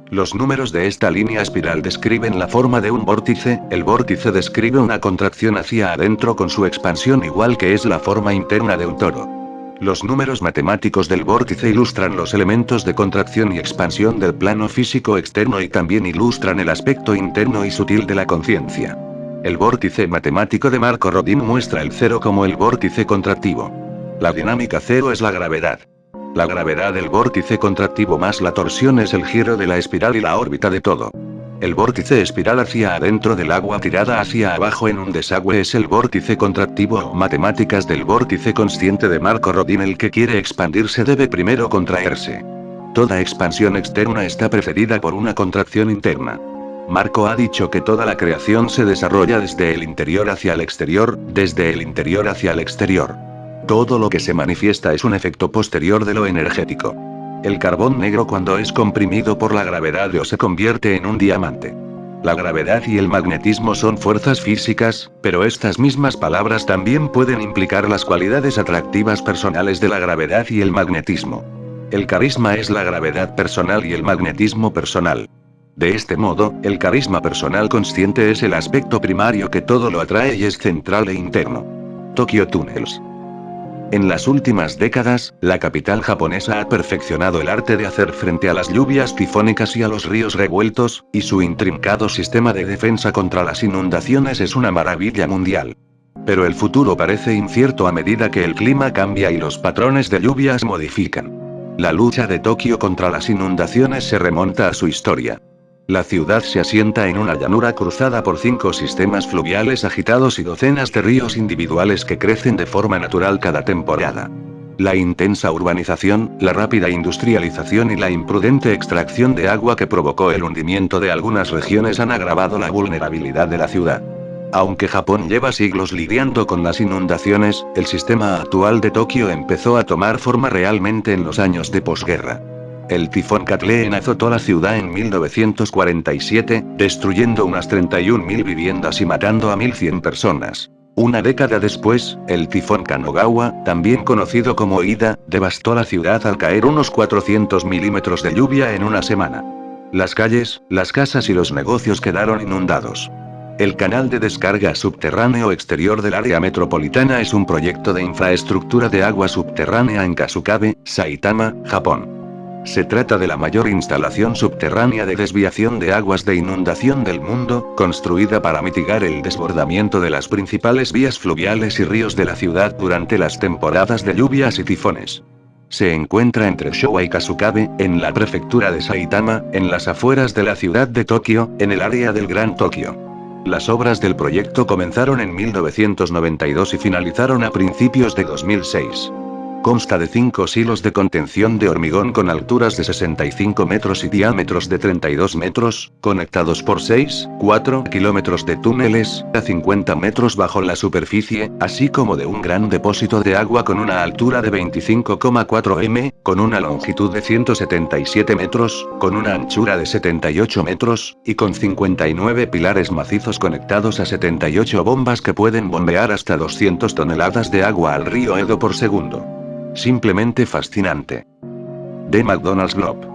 [SPEAKER 1] Los números de esta línea espiral describen la forma de un vórtice, el vórtice describe una contracción hacia adentro con su expansión igual que es la forma interna de un toro. Los números matemáticos del vórtice ilustran los elementos de contracción y expansión del plano físico externo y también ilustran el aspecto interno y sutil de la conciencia. El vórtice matemático de Marco Rodin muestra el cero como el vórtice contractivo. La dinámica cero es la gravedad. La gravedad del vórtice contractivo más la torsión es el giro de la espiral y la órbita de todo. El vórtice espiral hacia adentro del agua tirada hacia abajo en un desagüe es el vórtice contractivo o matemáticas del vórtice consciente de Marco Rodin. El que quiere expandirse debe primero contraerse. Toda expansión externa está precedida por una contracción interna. Marco ha dicho que toda la creación se desarrolla desde el interior hacia el exterior, desde el interior hacia el exterior. Todo lo que se manifiesta es un efecto posterior de lo energético. El carbón negro cuando es comprimido por la gravedad se convierte en un diamante. La gravedad y el magnetismo son fuerzas físicas, pero estas mismas palabras también pueden implicar las cualidades atractivas personales de la gravedad y el magnetismo. El carisma es la gravedad personal y el magnetismo personal. De este modo, el carisma personal consciente es el aspecto primario que todo lo atrae y es central e interno. Tokyo Tunnels. En las últimas décadas, la capital japonesa ha perfeccionado el arte de hacer frente a las lluvias tifónicas y a los ríos revueltos, y su intrincado sistema de defensa contra las inundaciones es una maravilla mundial. Pero el futuro parece incierto a medida que el clima cambia y los patrones de lluvias modifican. La lucha de Tokio contra las inundaciones se remonta a su historia. La ciudad se asienta en una llanura cruzada por 5 sistemas fluviales agitados y docenas de ríos individuales que crecen de forma natural cada temporada. La intensa urbanización, la rápida industrialización y la imprudente extracción de agua que provocó el hundimiento de algunas regiones han agravado la vulnerabilidad de la ciudad. Aunque Japón lleva siglos lidiando con las inundaciones, el sistema actual de Tokio empezó a tomar forma realmente en los años de posguerra. El tifón Kathleen azotó la ciudad en 1947, destruyendo unas 31.000 viviendas y matando a 1.100 personas. Una década después, el tifón Kanagawa, también conocido como Ida, devastó la ciudad al caer unos 400 milímetros de lluvia en una semana. Las calles, las casas y los negocios quedaron inundados. El canal de descarga subterráneo exterior del área metropolitana es un proyecto de infraestructura de agua subterránea en Kasukabe, Saitama, Japón. Se trata de la mayor instalación subterránea de desviación de aguas de inundación del mundo, construida para mitigar el desbordamiento de las principales vías fluviales y ríos de la ciudad durante las temporadas de lluvias y tifones. Se encuentra entre Showa y Kasukabe, en la prefectura de Saitama, en las afueras de la ciudad de Tokio, en el área del Gran Tokio. Las obras del proyecto comenzaron en 1992 y finalizaron a principios de 2006. Consta de 5 silos de contención de hormigón con alturas de 65 metros y diámetros de 32 metros, conectados por 4 kilómetros de túneles, a 50 metros bajo la superficie, así como de un gran depósito de agua con una altura de 25,4 m, con una longitud de 177 metros, con una anchura de 78 metros, y con 59 pilares macizos conectados a 78 bombas que pueden bombear hasta 200 toneladas de agua al río Edo por segundo. Simplemente fascinante. The McDonald's Globe.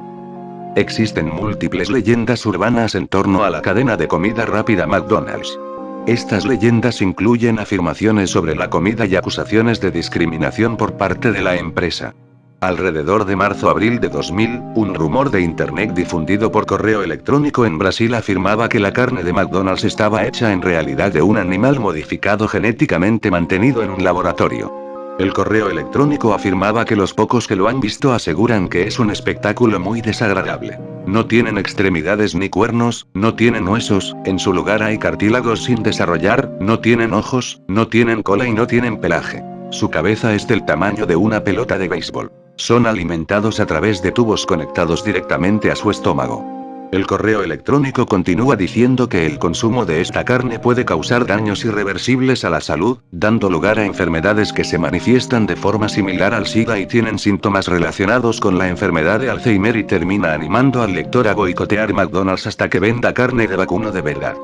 [SPEAKER 1] Existen múltiples leyendas urbanas en torno a la cadena de comida rápida McDonald's. Estas leyendas incluyen afirmaciones sobre la comida y acusaciones de discriminación por parte de la empresa. Alrededor de marzo-abril de 2000, un rumor de internet difundido por correo electrónico en Brasil afirmaba que la carne de McDonald's estaba hecha en realidad de un animal modificado genéticamente mantenido en un laboratorio. El correo electrónico afirmaba que los pocos que lo han visto aseguran que es un espectáculo muy desagradable. No tienen extremidades ni cuernos, no tienen huesos, en su lugar hay cartílagos sin desarrollar, no tienen ojos, no tienen cola y no tienen pelaje. Su cabeza es del tamaño de una pelota de béisbol. Son alimentados a través de tubos conectados directamente a su estómago. El correo electrónico continúa diciendo que el consumo de esta carne puede causar daños irreversibles a la salud, dando lugar a enfermedades que se manifiestan de forma similar al SIDA y tienen síntomas relacionados con la enfermedad de Alzheimer, y termina animando al lector a boicotear McDonald's hasta que venda carne de vacuno de verdad.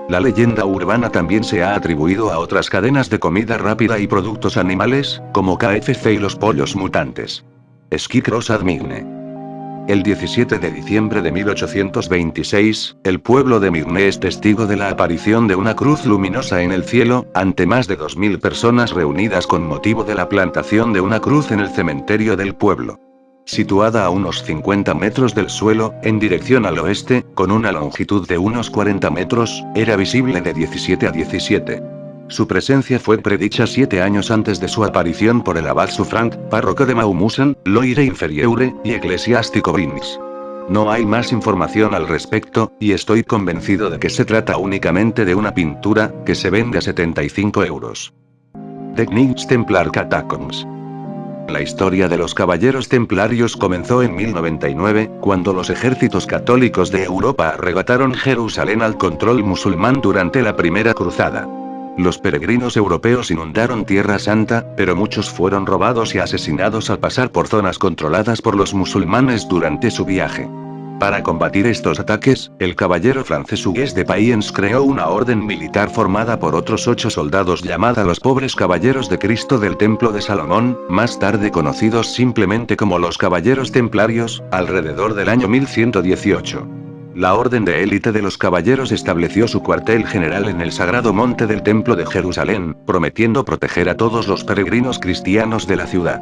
[SPEAKER 1] La leyenda urbana también se ha atribuido a otras cadenas de comida rápida y productos animales, como KFC y los pollos mutantes. Ski Cross Admigne. El 17 de diciembre de 1826, el pueblo de Mirne es testigo de la aparición de una cruz luminosa en el cielo, ante más de 2000 personas reunidas con motivo de la plantación de una cruz en el cementerio del pueblo. Situada a unos 50 metros del suelo, en dirección al oeste, con una longitud de unos 40 metros, era visible de 17 a 17. Su presencia fue predicha 7 años antes de su aparición por el abad Sufranc, párroco de Maumusan, Loire Inferiore, y eclesiástico Brinis. No hay más información al respecto, y estoy convencido de que se trata únicamente de una pintura, que se vende a 75 euros. The Knights Templar Catacombs. La historia de los caballeros templarios comenzó en 1099, cuando los ejércitos católicos de Europa arrebataron Jerusalén al control musulmán durante la Primera Cruzada. Los peregrinos europeos inundaron Tierra Santa, pero muchos fueron robados y asesinados al pasar por zonas controladas por los musulmanes durante su viaje. Para combatir estos ataques, el caballero francés Hugues de Payens creó una orden militar formada por otros 8 soldados llamada los Pobres Caballeros de Cristo del Templo de Salomón, más tarde conocidos simplemente como los Caballeros Templarios, alrededor del año 1118. La orden de élite de los caballeros estableció su cuartel general en el sagrado monte del Templo de Jerusalén, prometiendo proteger a todos los peregrinos cristianos de la ciudad.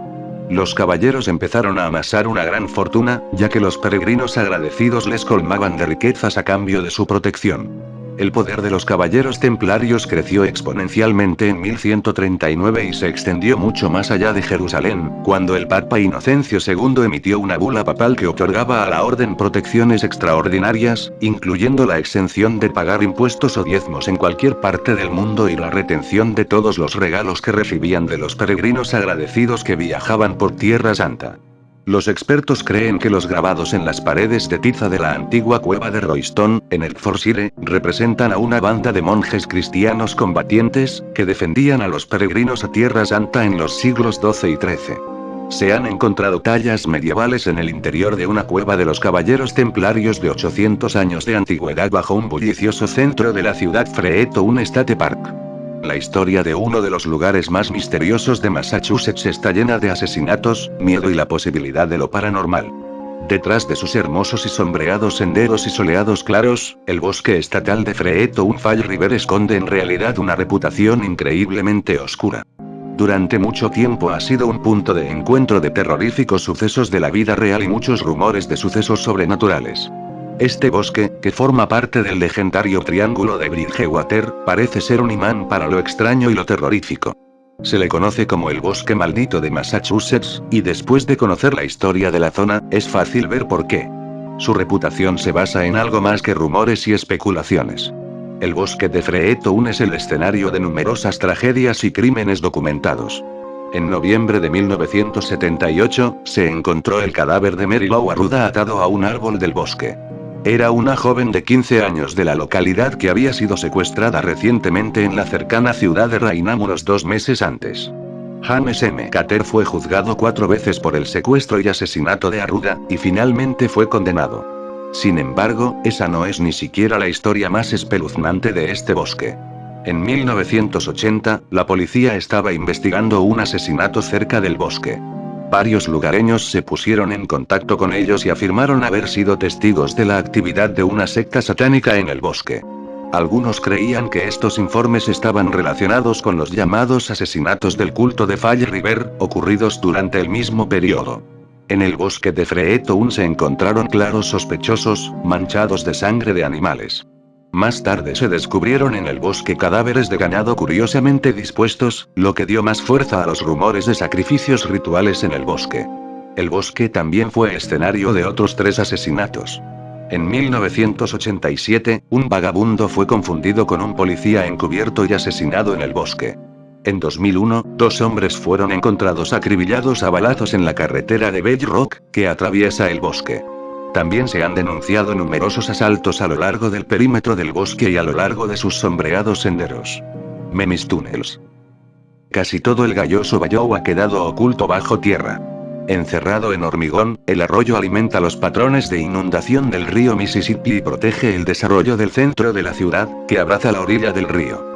[SPEAKER 1] Los caballeros empezaron a amasar una gran fortuna, ya que los peregrinos agradecidos les colmaban de riquezas a cambio de su protección. El poder de los caballeros templarios creció exponencialmente en 1139 y se extendió mucho más allá de Jerusalén, cuando el Papa Inocencio II emitió una bula papal que otorgaba a la orden protecciones extraordinarias, incluyendo la exención de pagar impuestos o diezmos en cualquier parte del mundo y la retención de todos los regalos que recibían de los peregrinos agradecidos que viajaban por Tierra Santa. Los expertos creen que los grabados en las paredes de tiza de la antigua cueva de Royston, en el Forshire, representan a una banda de monjes cristianos combatientes, que defendían a los peregrinos a Tierra Santa en los siglos XII y XIII. Se han encontrado tallas medievales en el interior de una cueva de los caballeros templarios de 800 años de antigüedad bajo un bullicioso centro de la ciudad Freetown State Park. La historia de uno de los lugares más misteriosos de Massachusetts está llena de asesinatos, miedo y la posibilidad de lo paranormal. Detrás de sus hermosos y sombreados senderos y soleados claros, el bosque estatal de Freetown Fall River esconde en realidad una reputación increíblemente oscura. Durante mucho tiempo ha sido un punto de encuentro de terroríficos sucesos de la vida real y muchos rumores de sucesos sobrenaturales. Este bosque, que forma parte del legendario Triángulo de Bridgewater, parece ser un imán para lo extraño y lo terrorífico. Se le conoce como el bosque maldito de Massachusetts, y después de conocer la historia de la zona, es fácil ver por qué. Su reputación se basa en algo más que rumores y especulaciones. El bosque de Freetown es el escenario de numerosas tragedias y crímenes documentados. En noviembre de 1978, se encontró el cadáver de Mary Lou Arruda atado a un árbol del bosque. Era una joven de 15 años de la localidad que había sido secuestrada recientemente en la cercana ciudad de Raynham unos 2 meses antes. James M. Carter fue juzgado 4 veces por el secuestro y asesinato de Arruda, y finalmente fue condenado. Sin embargo, esa no es ni siquiera la historia más espeluznante de este bosque. En 1980, la policía estaba investigando un asesinato cerca del bosque. Varios lugareños se pusieron en contacto con ellos y afirmaron haber sido testigos de la actividad de una secta satánica en el bosque. Algunos creían que estos informes estaban relacionados con los llamados asesinatos del culto de Fall River, ocurridos durante el mismo periodo. En el bosque de Freetown se encontraron claros sospechosos, manchados de sangre de animales. Más tarde se descubrieron en el bosque cadáveres de ganado curiosamente dispuestos, lo que dio más fuerza a los rumores de sacrificios rituales en el bosque. El bosque también fue escenario de otros 3 asesinatos. En 1987, un vagabundo fue confundido con un policía encubierto y asesinado en el bosque. En 2001, 2 hombres fueron encontrados acribillados a balazos en la carretera de Bell Rock, que atraviesa el bosque. También se han denunciado numerosos asaltos a lo largo del perímetro del bosque y a lo largo de sus sombreados senderos. Memis Tunnels. Casi todo el Galloso Bayou ha quedado oculto bajo tierra. Encerrado en hormigón, el arroyo alimenta los patrones de inundación del río Mississippi y protege el desarrollo del centro de la ciudad, que abraza la orilla del río.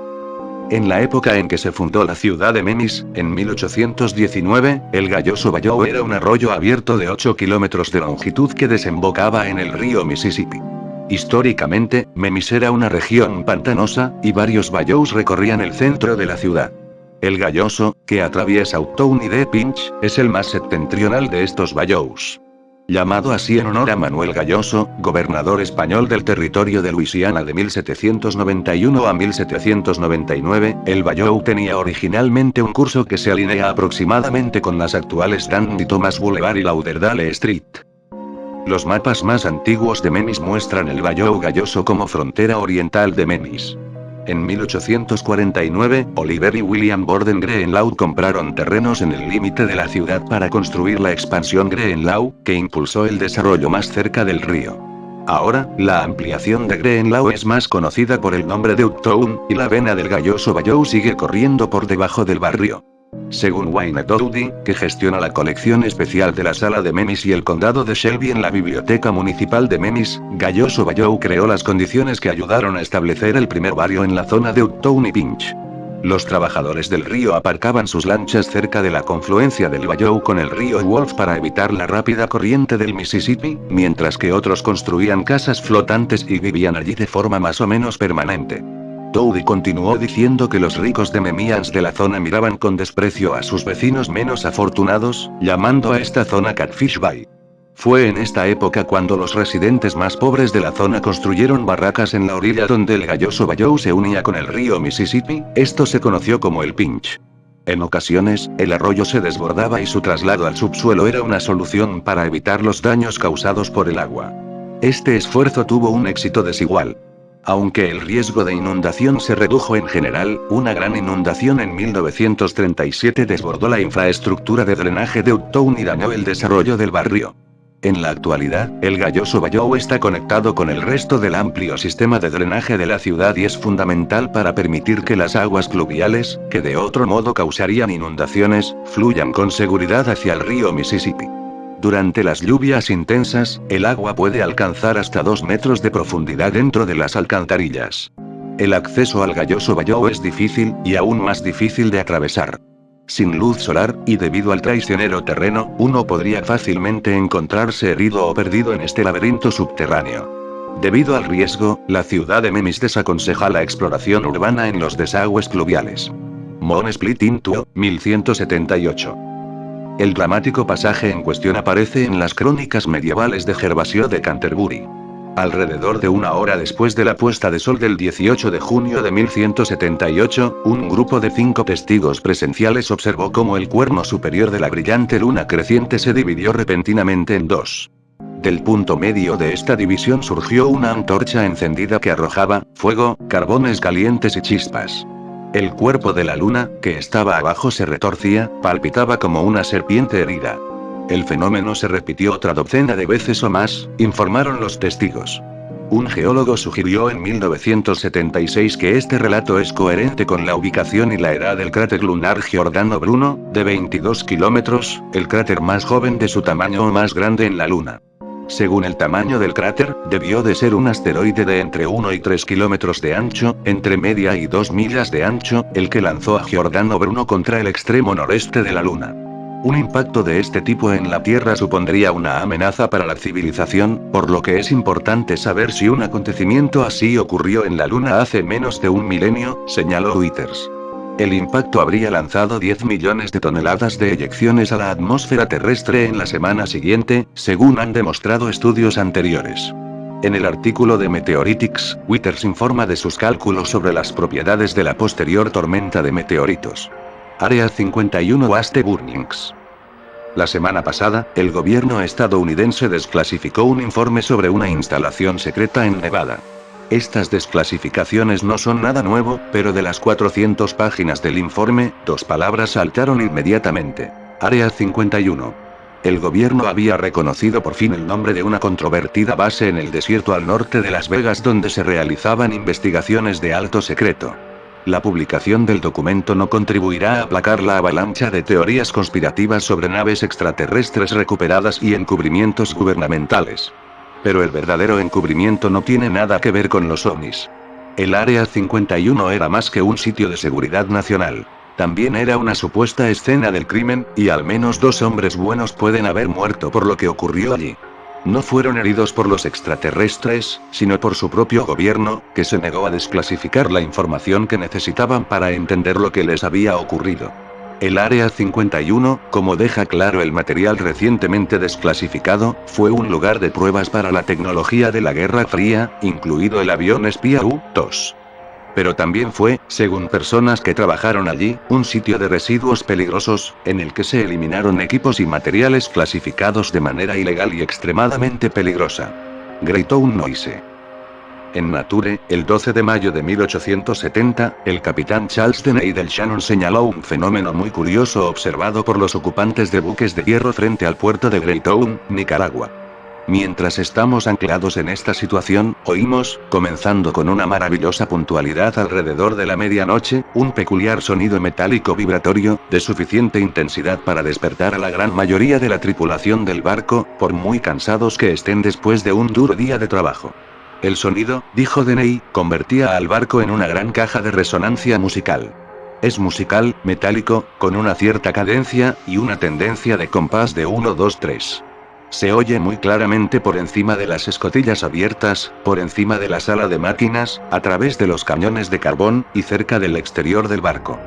[SPEAKER 1] En la época en que se fundó la ciudad de Memphis, en 1819, el Galloso Bayou era un arroyo abierto de 8 kilómetros de longitud que desembocaba en el río Mississippi. Históricamente, Memphis era una región pantanosa, y varios bayous recorrían el centro de la ciudad. El Galloso, que atraviesa Uptown y The Pinch, es el más septentrional de estos bayous. Llamado así en honor a Manuel Galloso, gobernador español del territorio de Luisiana de 1791 a 1799, el Bayou tenía originalmente un curso que se alinea aproximadamente con las actuales Dandy Thomas Boulevard y Lauderdale Street. Los mapas más antiguos de Memphis muestran el Bayou Galloso como frontera oriental de Memphis. En 1849, Oliver y William Borden Greenlaw compraron terrenos en el límite de la ciudad para construir la expansión Greenlaw, que impulsó el desarrollo más cerca del río. Ahora, la ampliación de Greenlaw es más conocida por el nombre de Uptown, y la vena del Galloso Bayou sigue corriendo por debajo del barrio. Según Wayne Dowdy, que gestiona la colección especial de la Sala de Memphis y el condado de Shelby en la Biblioteca Municipal de Memphis, Galloso Bayou creó las condiciones que ayudaron a establecer el primer barrio en la zona de Uptown y Pinch. Los trabajadores del río aparcaban sus lanchas cerca de la confluencia del Bayou con el río Wolf para evitar la rápida corriente del Mississippi, mientras que otros construían casas flotantes y vivían allí de forma más o menos permanente. Dowdy continuó diciendo que los ricos de Memians de la zona miraban con desprecio a sus vecinos menos afortunados, llamando a esta zona Catfish Bay. Fue en esta época cuando los residentes más pobres de la zona construyeron barracas en la orilla donde el galloso Bayou se unía con el río Mississippi. Esto se conoció como el Pinch. En ocasiones, el arroyo se desbordaba y su traslado al subsuelo era una solución para evitar los daños causados por el agua. Este esfuerzo tuvo un éxito desigual. Aunque el riesgo de inundación se redujo en general, una gran inundación en 1937 desbordó la infraestructura de drenaje de Uptown y dañó el desarrollo del barrio. En la actualidad, el galloso Bayou está conectado con el resto del amplio sistema de drenaje de la ciudad y es fundamental para permitir que las aguas pluviales, que de otro modo causarían inundaciones, fluyan con seguridad hacia el río Mississippi. Durante las lluvias intensas, el agua puede alcanzar hasta 2 metros de profundidad dentro de las alcantarillas. El acceso al galloso Bayou es difícil, y aún más difícil de atravesar. Sin luz solar, y debido al traicionero terreno, uno podría fácilmente encontrarse herido o perdido en este laberinto subterráneo. Debido al riesgo, la ciudad de Memphis desaconseja la exploración urbana en los desagües pluviales. Moon Split Into, 1178. El dramático pasaje en cuestión aparece en las crónicas medievales de Gervasio de Canterbury. Alrededor de una hora después de la puesta de sol del 18 de junio de 1178, un grupo de 5 testigos presenciales observó cómo el cuerno superior de la brillante luna creciente se dividió repentinamente en dos. Del punto medio de esta división surgió una antorcha encendida que arrojaba fuego, carbones calientes y chispas. El cuerpo de la luna, que estaba abajo, se retorcía, palpitaba como una serpiente herida. El fenómeno se repitió otra docena de veces o más, informaron los testigos. Un geólogo sugirió en 1976 que este relato es coherente con la ubicación y la edad del cráter lunar Giordano Bruno, de 22 kilómetros, el cráter más joven de su tamaño o más grande en la Luna. Según el tamaño del cráter, debió de ser un asteroide de entre 1 y 3 kilómetros de ancho, entre media y 2 millas de ancho, el que lanzó a Giordano Bruno contra el extremo noreste de la Luna. Un impacto de este tipo en la Tierra supondría una amenaza para la civilización, por lo que es importante saber si un acontecimiento así ocurrió en la Luna hace menos de un milenio, señaló Withers. El impacto habría lanzado 10 millones de toneladas de eyecciones a la atmósfera terrestre en la semana siguiente, según han demostrado estudios anteriores. En el artículo de Meteoritics, Withers informa de sus cálculos sobre las propiedades de la posterior tormenta de meteoritos. Área 51 Waste Burnings. La semana pasada, el gobierno estadounidense desclasificó un informe sobre una instalación secreta en Nevada. Estas desclasificaciones no son nada nuevo, pero de las 400 páginas del informe, 2 palabras saltaron inmediatamente. Área 51. El gobierno había reconocido por fin el nombre de una controvertida base en el desierto al norte de Las Vegas donde se realizaban investigaciones de alto secreto. La publicación del documento no contribuirá a aplacar la avalancha de teorías conspirativas sobre naves extraterrestres recuperadas y encubrimientos gubernamentales. Pero el verdadero encubrimiento no tiene nada que ver con los ovnis. El Área 51 era más que un sitio de seguridad nacional. También era una supuesta escena del crimen, y al menos 2 hombres buenos pueden haber muerto por lo que ocurrió allí. No fueron heridos por los extraterrestres, sino por su propio gobierno, que se negó a desclasificar la información que necesitaban para entender lo que les había ocurrido. El Área 51, como deja claro el material recientemente desclasificado, fue un lugar de pruebas para la tecnología de la Guerra Fría, incluido el avión espía U-2. Pero también fue, según personas que trabajaron allí, un sitio de residuos peligrosos, en el que se eliminaron equipos y materiales clasificados de manera ilegal y extremadamente peligrosa. Greytown Noise. En Nature, el 12 de mayo de 1870, el capitán Charles Deney del Shannon señaló un fenómeno muy curioso observado por los ocupantes de buques de hierro frente al puerto de Greytown, Nicaragua. Mientras estamos anclados en esta situación, oímos, comenzando con una maravillosa puntualidad alrededor de la medianoche, un peculiar sonido metálico vibratorio, de suficiente intensidad para despertar a la gran mayoría de la tripulación del barco, por muy cansados que estén después de un duro día de trabajo. El sonido, dijo Deney, convertía al barco en una gran caja de resonancia musical. Es musical, metálico, con una cierta cadencia, y una tendencia de compás de 1-2-3. Se oye muy claramente por encima de las escotillas abiertas, por encima de la sala de máquinas, a través de los cañones de carbón, y cerca del exterior del barco.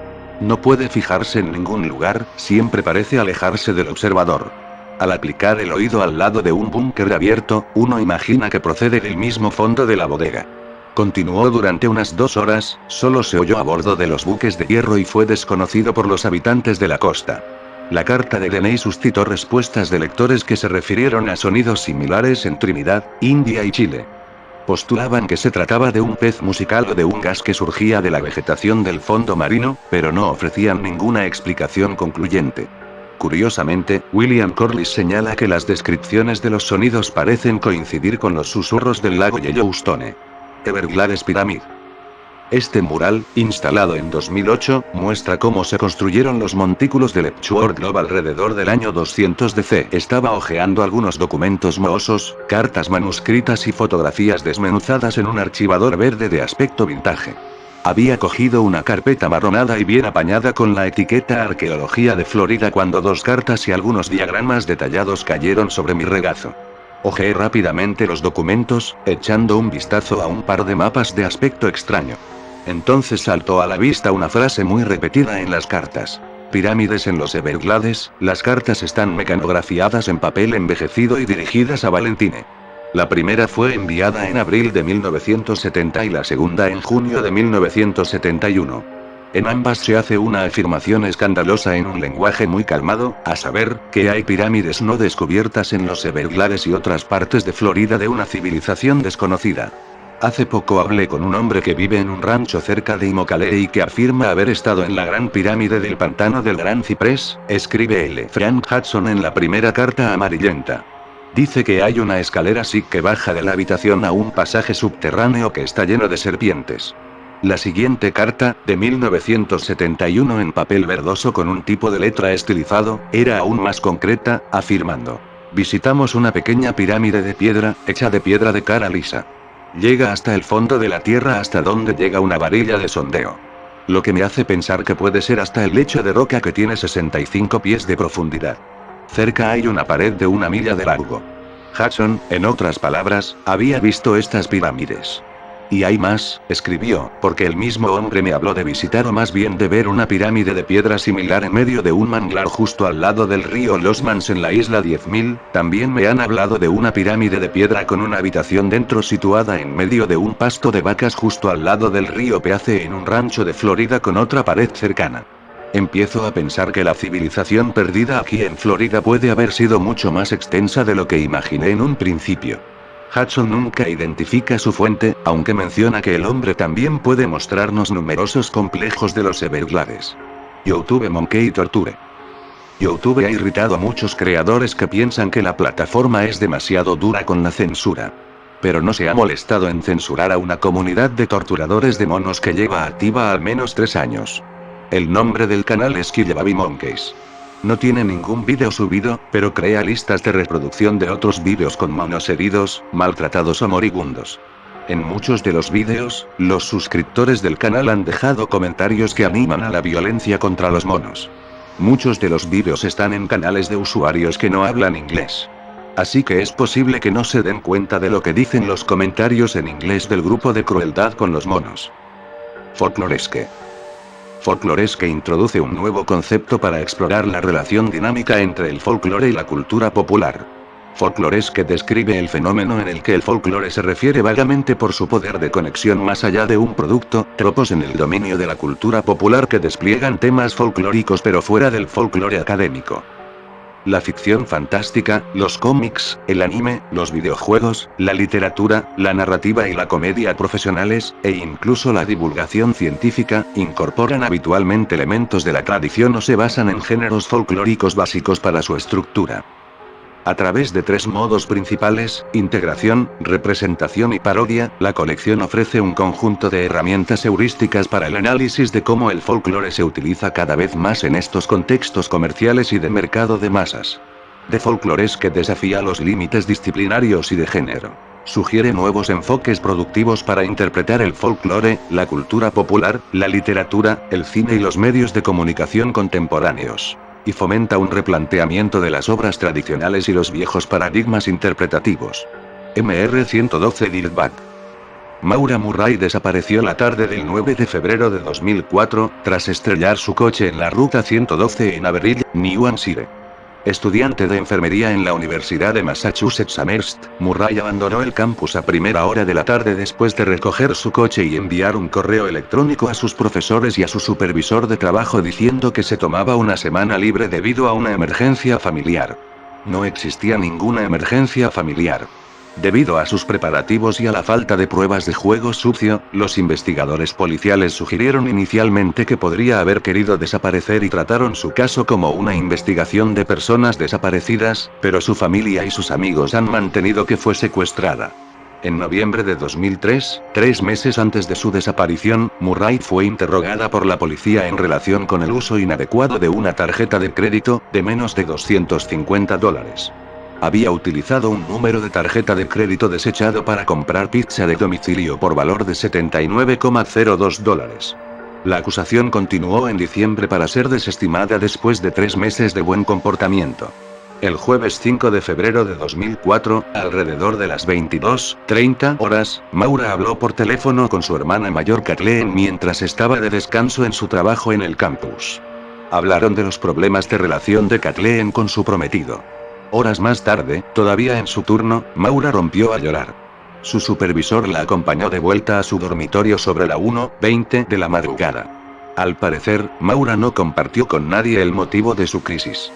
[SPEAKER 1] No puede fijarse en ningún lugar, siempre parece alejarse del observador. Al aplicar el oído al lado de un búnker abierto, uno imagina que procede del mismo fondo de la bodega. Continuó durante unas 2 horas, solo se oyó a bordo de los buques de hierro y fue desconocido por los habitantes de la costa. La carta de Deney suscitó respuestas de lectores que se refirieron a sonidos similares en Trinidad, India y Chile. Postulaban que se trataba de un pez musical o de un gas que surgía de la vegetación del fondo marino, pero no ofrecían ninguna explicación concluyente. Curiosamente, William Corliss señala que las descripciones de los sonidos parecen coincidir con los susurros del lago Yellowstone. Everglades Pyramid. Este mural, instalado en 2008, muestra cómo se construyeron los montículos del Epworth Globe alrededor del año 200 DC. Estaba hojeando algunos documentos mohosos, cartas manuscritas y fotografías desmenuzadas en un archivador verde de aspecto vintage. Había cogido una carpeta marronada y bien apañada con la etiqueta Arqueología de Florida cuando 2 cartas y algunos diagramas detallados cayeron sobre mi regazo. Hojeé rápidamente los documentos, echando un vistazo a un par de mapas de aspecto extraño. Entonces saltó a la vista una frase muy repetida en las cartas. Pirámides en los Everglades, las cartas están mecanografiadas en papel envejecido y dirigidas a Valentine. La primera fue enviada en abril de 1970 y la segunda en junio de 1971. En ambas se hace una afirmación escandalosa en un lenguaje muy calmado, a saber, que hay pirámides no descubiertas en los Everglades y otras partes de Florida de una civilización desconocida. Hace poco hablé con un hombre que vive en un rancho cerca de Immokalee y que afirma haber estado en la gran pirámide del pantano del Gran Ciprés, escribe L. Frank Hudson en la primera carta amarillenta. Dice que hay una escalera así que baja de la habitación a un pasaje subterráneo que está lleno de serpientes. La siguiente carta, de 1971 en papel verdoso con un tipo de letra estilizado, era aún más concreta, afirmando: visitamos una pequeña pirámide de piedra, hecha de piedra de cara lisa. Llega hasta el fondo de la tierra hasta donde llega una varilla de sondeo. Lo que me hace pensar que puede ser hasta el lecho de roca que tiene 65 pies de profundidad. Cerca hay una pared de 1 milla de largo. Hudson, en otras palabras, había visto estas pirámides. Y hay más, escribió, porque el mismo hombre me habló de visitar o más bien de ver una pirámide de piedra similar en medio de un manglar justo al lado del río Los Mans en la isla 10.000, también me han hablado de una pirámide de piedra con una habitación dentro situada en medio de un pasto de vacas justo al lado del río Peace en un rancho de Florida con otra pared cercana. Empiezo a pensar que la civilización perdida aquí en Florida puede haber sido mucho más extensa de lo que imaginé en un principio. Hudson nunca identifica su fuente, aunque menciona que el hombre también puede mostrarnos numerosos complejos de los Everglades. YouTube Monkey Torture. YouTube ha irritado a muchos creadores que piensan que la plataforma es demasiado dura con la censura. Pero no se ha molestado en censurar a una comunidad de torturadores de monos que lleva activa al menos 3 años. El nombre del canal es Kill Monkeys. No tiene ningún vídeo subido, pero crea listas de reproducción de otros vídeos con monos heridos, maltratados o moribundos. En muchos de los vídeos, los suscriptores del canal han dejado comentarios que animan a la violencia contra los monos. Muchos de los vídeos están en canales de usuarios que no hablan inglés. Así que es posible que no se den cuenta de lo que dicen los comentarios en inglés del grupo de crueldad con los monos. Folkloresque. Folkloresque introduce un nuevo concepto para explorar la relación dinámica entre el folclore y la cultura popular. Folkloresque describe el fenómeno en el que el folclore se refiere vagamente por su poder de conexión más allá de un producto, tropos en el dominio de la cultura popular que despliegan temas folclóricos pero fuera del folclore académico. La ficción fantástica, los cómics, el anime, los videojuegos, la literatura, la narrativa y la comedia profesionales, e incluso la divulgación científica, incorporan habitualmente elementos de la tradición o se basan en géneros folclóricos básicos para su estructura. A través de 3 modos principales, integración, representación y parodia, la colección ofrece un conjunto de herramientas heurísticas para el análisis de cómo el folclore se utiliza cada vez más en estos contextos comerciales y de mercado de masas. The Folkloresque desafía los límites disciplinarios y de género. Sugiere nuevos enfoques productivos para interpretar el folclore, la cultura popular, la literatura, el cine y los medios de comunicación contemporáneos. Y fomenta un replanteamiento de las obras tradicionales y los viejos paradigmas interpretativos. Mr.112 Dirtbag. Maura Murray desapareció la tarde del 9 de febrero de 2004, tras estrellar su coche en la ruta 112 en Haverhill, New Hampshire. Estudiante de enfermería en la Universidad de Massachusetts Amherst, Murray abandonó el campus a primera hora de la tarde después de recoger su coche y enviar un correo electrónico a sus profesores y a su supervisor de trabajo diciendo que se tomaba una semana libre debido a una emergencia familiar. No existía ninguna emergencia familiar. Debido a sus preparativos y a la falta de pruebas de juego sucio, los investigadores policiales sugirieron inicialmente que podría haber querido desaparecer y trataron su caso como una investigación de personas desaparecidas, pero su familia y sus amigos han mantenido que fue secuestrada. En noviembre de 2003, 3 meses antes de su desaparición, Murray fue interrogada por la policía en relación con el uso inadecuado de una tarjeta de crédito, de menos de $250. Había utilizado un número de tarjeta de crédito desechado para comprar pizza de domicilio por valor de $79,02. La acusación continuó en diciembre para ser desestimada después de 3 meses de buen comportamiento. El jueves 5 de febrero de 2004, alrededor de las 22:30 horas, Maura habló por teléfono con su hermana mayor Kathleen mientras estaba de descanso en su trabajo en el campus. Hablaron de los problemas de relación de Kathleen con su prometido. Horas más tarde, todavía en su turno, Maura rompió a llorar. Su supervisor la acompañó de vuelta a su dormitorio sobre la 1:20 de la madrugada. Al parecer, Maura no compartió con nadie el motivo de su crisis.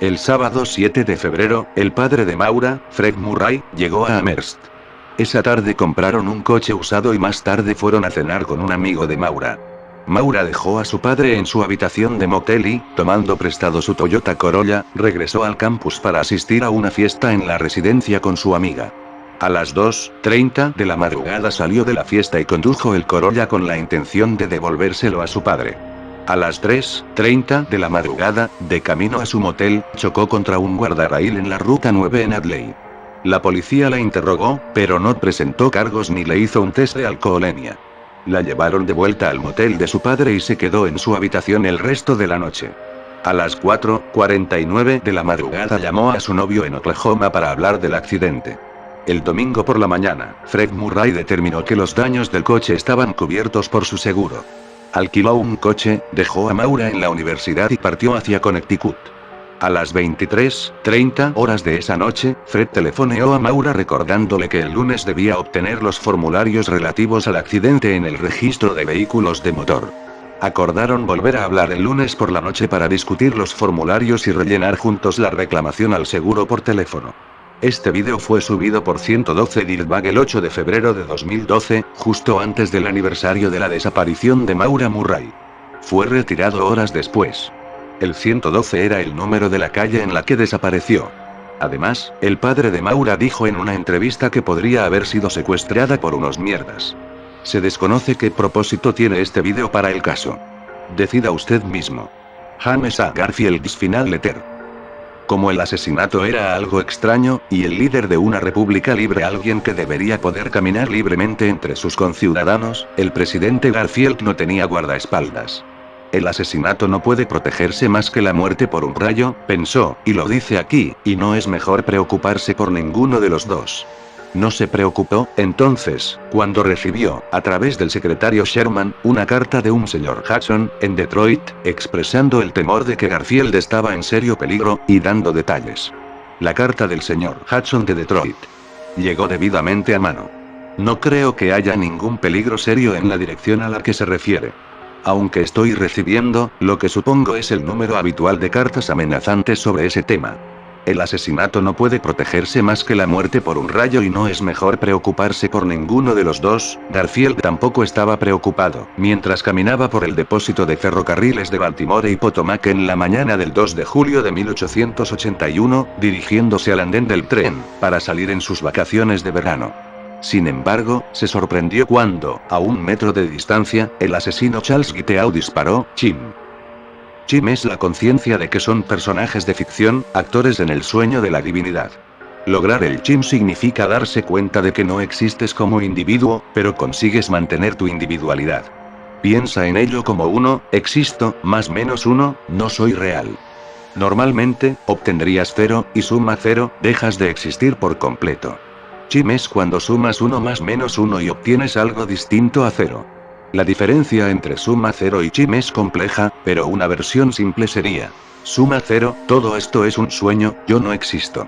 [SPEAKER 1] El sábado 7 de febrero, el padre de Maura, Fred Murray, llegó a Amherst. Esa tarde compraron un coche usado y más tarde fueron a cenar con un amigo de Maura. Maura dejó a su padre en su habitación de motel y, tomando prestado su Toyota Corolla, regresó al campus para asistir a una fiesta en la residencia con su amiga. A las 2:30 de la madrugada salió de la fiesta y condujo el Corolla con la intención de devolvérselo a su padre. A las 3:30 de la madrugada, de camino a su motel, chocó contra un guardarraíl en la ruta 9 en Adley. La policía la interrogó, pero no presentó cargos ni le hizo un test de alcoholemia. La llevaron de vuelta al motel de su padre y se quedó en su habitación el resto de la noche. A las 4:49 de la madrugada llamó a su novio en Oklahoma para hablar del accidente. El domingo por la mañana, Fred Murray determinó que los daños del coche estaban cubiertos por su seguro. Alquiló un coche, dejó a Maura en la universidad y partió hacia Connecticut. A las 23:30 horas de esa noche, Fred telefoneó a Maura recordándole que el lunes debía obtener los formularios relativos al accidente en el registro de vehículos de motor. Acordaron volver a hablar el lunes por la noche para discutir los formularios y rellenar juntos la reclamación al seguro por teléfono. Este vídeo fue subido por 112 Dirtbag el 8 de febrero de 2012, justo antes del aniversario de la desaparición de Maura Murray. Fue retirado horas después. El 112 era el número de la calle en la que desapareció. Además, el padre de Maura dijo en una entrevista que podría haber sido secuestrada por unos mierdas. Se desconoce qué propósito tiene este vídeo para el caso. Decida usted mismo. James A. Garfield's Final Letter. Como el asesinato era algo extraño, y el líder de una república libre alguien que debería poder caminar libremente entre sus conciudadanos, el presidente Garfield no tenía guardaespaldas. El asesinato no puede protegerse más que la muerte por un rayo, pensó, y lo dice aquí, y no es mejor preocuparse por ninguno de los dos. No se preocupó, entonces, cuando recibió, a través del secretario Sherman, una carta de un señor Hudson, en Detroit, expresando el temor de que Garfield estaba en serio peligro, y dando detalles. La carta del señor Hudson de Detroit llegó debidamente a mano. No creo que haya ningún peligro serio en la dirección a la que se refiere. Aunque estoy recibiendo, lo que supongo es el número habitual de cartas amenazantes sobre ese tema. El asesinato no puede protegerse más que la muerte por un rayo y no es mejor preocuparse por ninguno de los dos. Garfield tampoco estaba preocupado, mientras caminaba por el depósito de ferrocarriles de Baltimore y Potomac en la mañana del 2 de julio de 1881, dirigiéndose al andén del tren, para salir en sus vacaciones de verano. Sin embargo, se sorprendió cuando, a 1 metro de distancia, el asesino Charles Guiteau disparó. Chim es la conciencia de que son personajes de ficción, actores en el sueño de la divinidad. Lograr el chim significa darse cuenta de que no existes como individuo, pero consigues mantener tu individualidad. Piensa en ello como uno, existo, más menos uno, no soy real. Normalmente, obtendrías 0, y suma 0, dejas de existir por completo. Chim es cuando sumas 1 más menos 1 y obtienes algo distinto a 0. La diferencia entre suma 0 y chim es compleja, pero una versión simple sería: suma 0, todo esto es un sueño, yo no existo.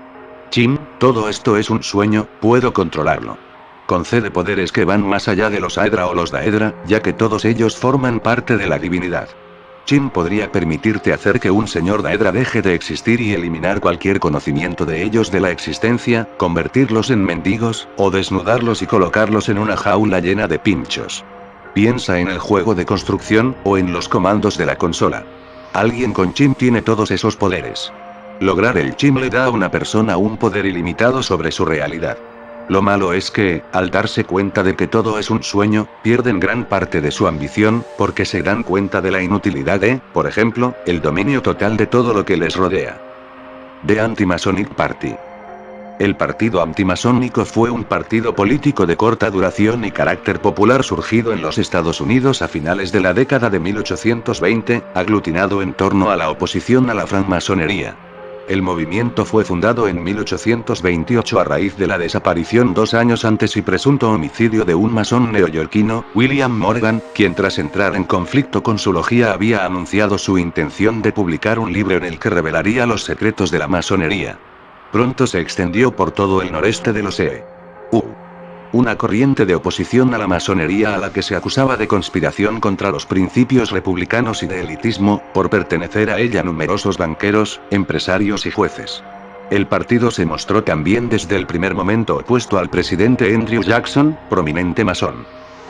[SPEAKER 1] Chim, todo esto es un sueño, puedo controlarlo. Concede poderes que van más allá de los Aedra o los Daedra, ya que todos ellos forman parte de la divinidad. Chim podría permitirte hacer que un señor Daedra deje de existir y eliminar cualquier conocimiento de ellos de la existencia, convertirlos en mendigos, o desnudarlos y colocarlos en una jaula llena de pinchos. Piensa en el juego de construcción, o en los comandos de la consola. Alguien con Chim tiene todos esos poderes. Lograr el Chim le da a una persona un poder ilimitado sobre su realidad. Lo malo es que, al darse cuenta de que todo es un sueño, pierden gran parte de su ambición, porque se dan cuenta de la inutilidad de, por ejemplo, el dominio total de todo lo que les rodea. The Anti-Masonic Party. El partido antimasónico fue un partido político de corta duración y carácter popular surgido en los Estados Unidos a finales de la década de 1820, aglutinado en torno a la oposición a la francmasonería. El movimiento fue fundado en 1828 a raíz de la desaparición 2 años antes y presunto homicidio de un masón neoyorquino, William Morgan, quien tras entrar en conflicto con su logia había anunciado su intención de publicar un libro en el que revelaría los secretos de la masonería. Pronto se extendió por todo el noreste de los E.U. Una corriente de oposición a la masonería a la que se acusaba de conspiración contra los principios republicanos y de elitismo, por pertenecer a ella numerosos banqueros, empresarios y jueces. El partido se mostró también desde el primer momento opuesto al presidente Andrew Jackson, prominente masón.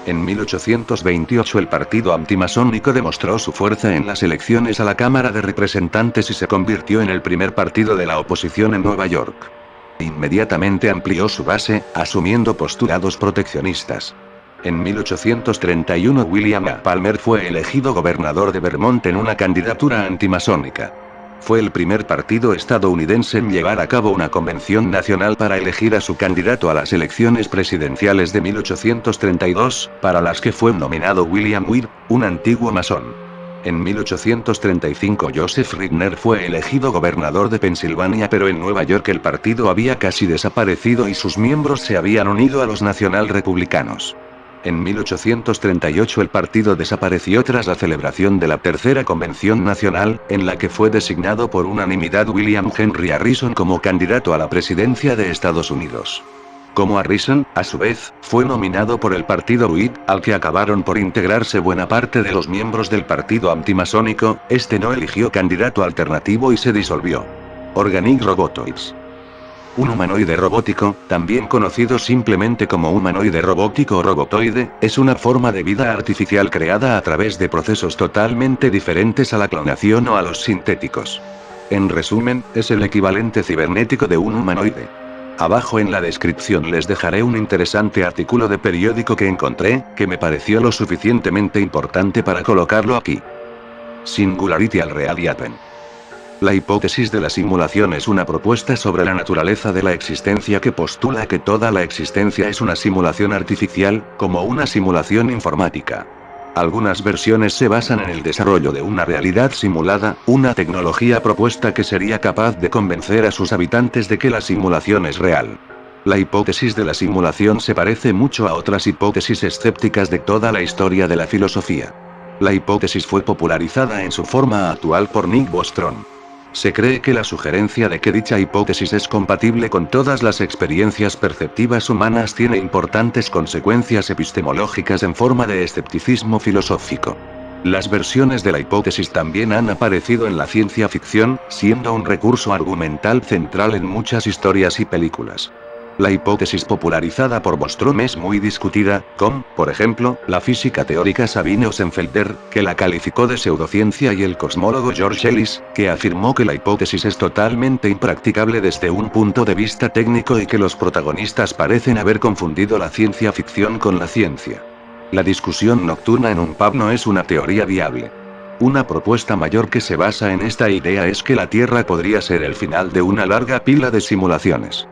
[SPEAKER 1] En 1828 el partido antimasónico demostró su fuerza en las elecciones a la Cámara de Representantes y se convirtió en el primer partido de la oposición en Nueva York. Inmediatamente amplió su base, asumiendo postulados proteccionistas. En 1831 William A. Palmer fue elegido gobernador de Vermont en una candidatura antimasónica. Fue el primer partido estadounidense en llevar a cabo una convención nacional para elegir a su candidato a las elecciones presidenciales de 1832, para las que fue nominado William Weir, un antiguo masón. En 1835 Joseph Rigner fue elegido gobernador de Pensilvania, pero en Nueva York el partido había casi desaparecido y sus miembros se habían unido a los nacional republicanos. En 1838 el partido desapareció tras la celebración de la Tercera Convención Nacional, en la que fue designado por unanimidad William Henry Harrison como candidato a la presidencia de Estados Unidos. Como Harrison, a su vez, fue nominado por el partido Whig, al que acabaron por integrarse buena parte de los miembros del partido antimasónico, este no eligió candidato alternativo y se disolvió. Organic Robotoids. Un humanoide robótico, también conocido simplemente como humanoide robótico o robotoide, es una forma de vida artificial creada a través de procesos totalmente diferentes a la clonación o a los sintéticos. En resumen, es el equivalente cibernético de un humanoide. Abajo en la descripción les dejaré un interesante artículo de periódico que encontré, que me pareció lo suficientemente importante para colocarlo aquí. Singularity al Reality Happen. La hipótesis de la simulación es una propuesta sobre la naturaleza de la existencia que postula que toda la existencia es una simulación artificial, como una simulación informática. Algunas versiones se basan en el desarrollo de una realidad simulada, una tecnología propuesta que sería capaz de convencer a sus habitantes de que la simulación es real. La hipótesis de la simulación se parece mucho a otras hipótesis escépticas de toda la historia de la filosofía. La hipótesis fue popularizada en su forma actual por Nick Bostrom. Se cree que la sugerencia de que dicha hipótesis es compatible con todas las experiencias perceptivas humanas tiene importantes consecuencias epistemológicas en forma de escepticismo filosófico. Las versiones de la hipótesis también han aparecido en la ciencia ficción, siendo un recurso argumental central en muchas historias y películas. La hipótesis popularizada por Bostrom es muy discutida, con, por ejemplo, la física teórica Sabine Osenfelder, que la calificó de pseudociencia, y el cosmólogo George Ellis, que afirmó que la hipótesis es totalmente impracticable desde un punto de vista técnico y que los protagonistas parecen haber confundido la ciencia ficción con la ciencia. La discusión nocturna en un pub no es una teoría viable. Una propuesta mayor que se basa en esta idea es que la Tierra podría ser el final de una larga pila de simulaciones.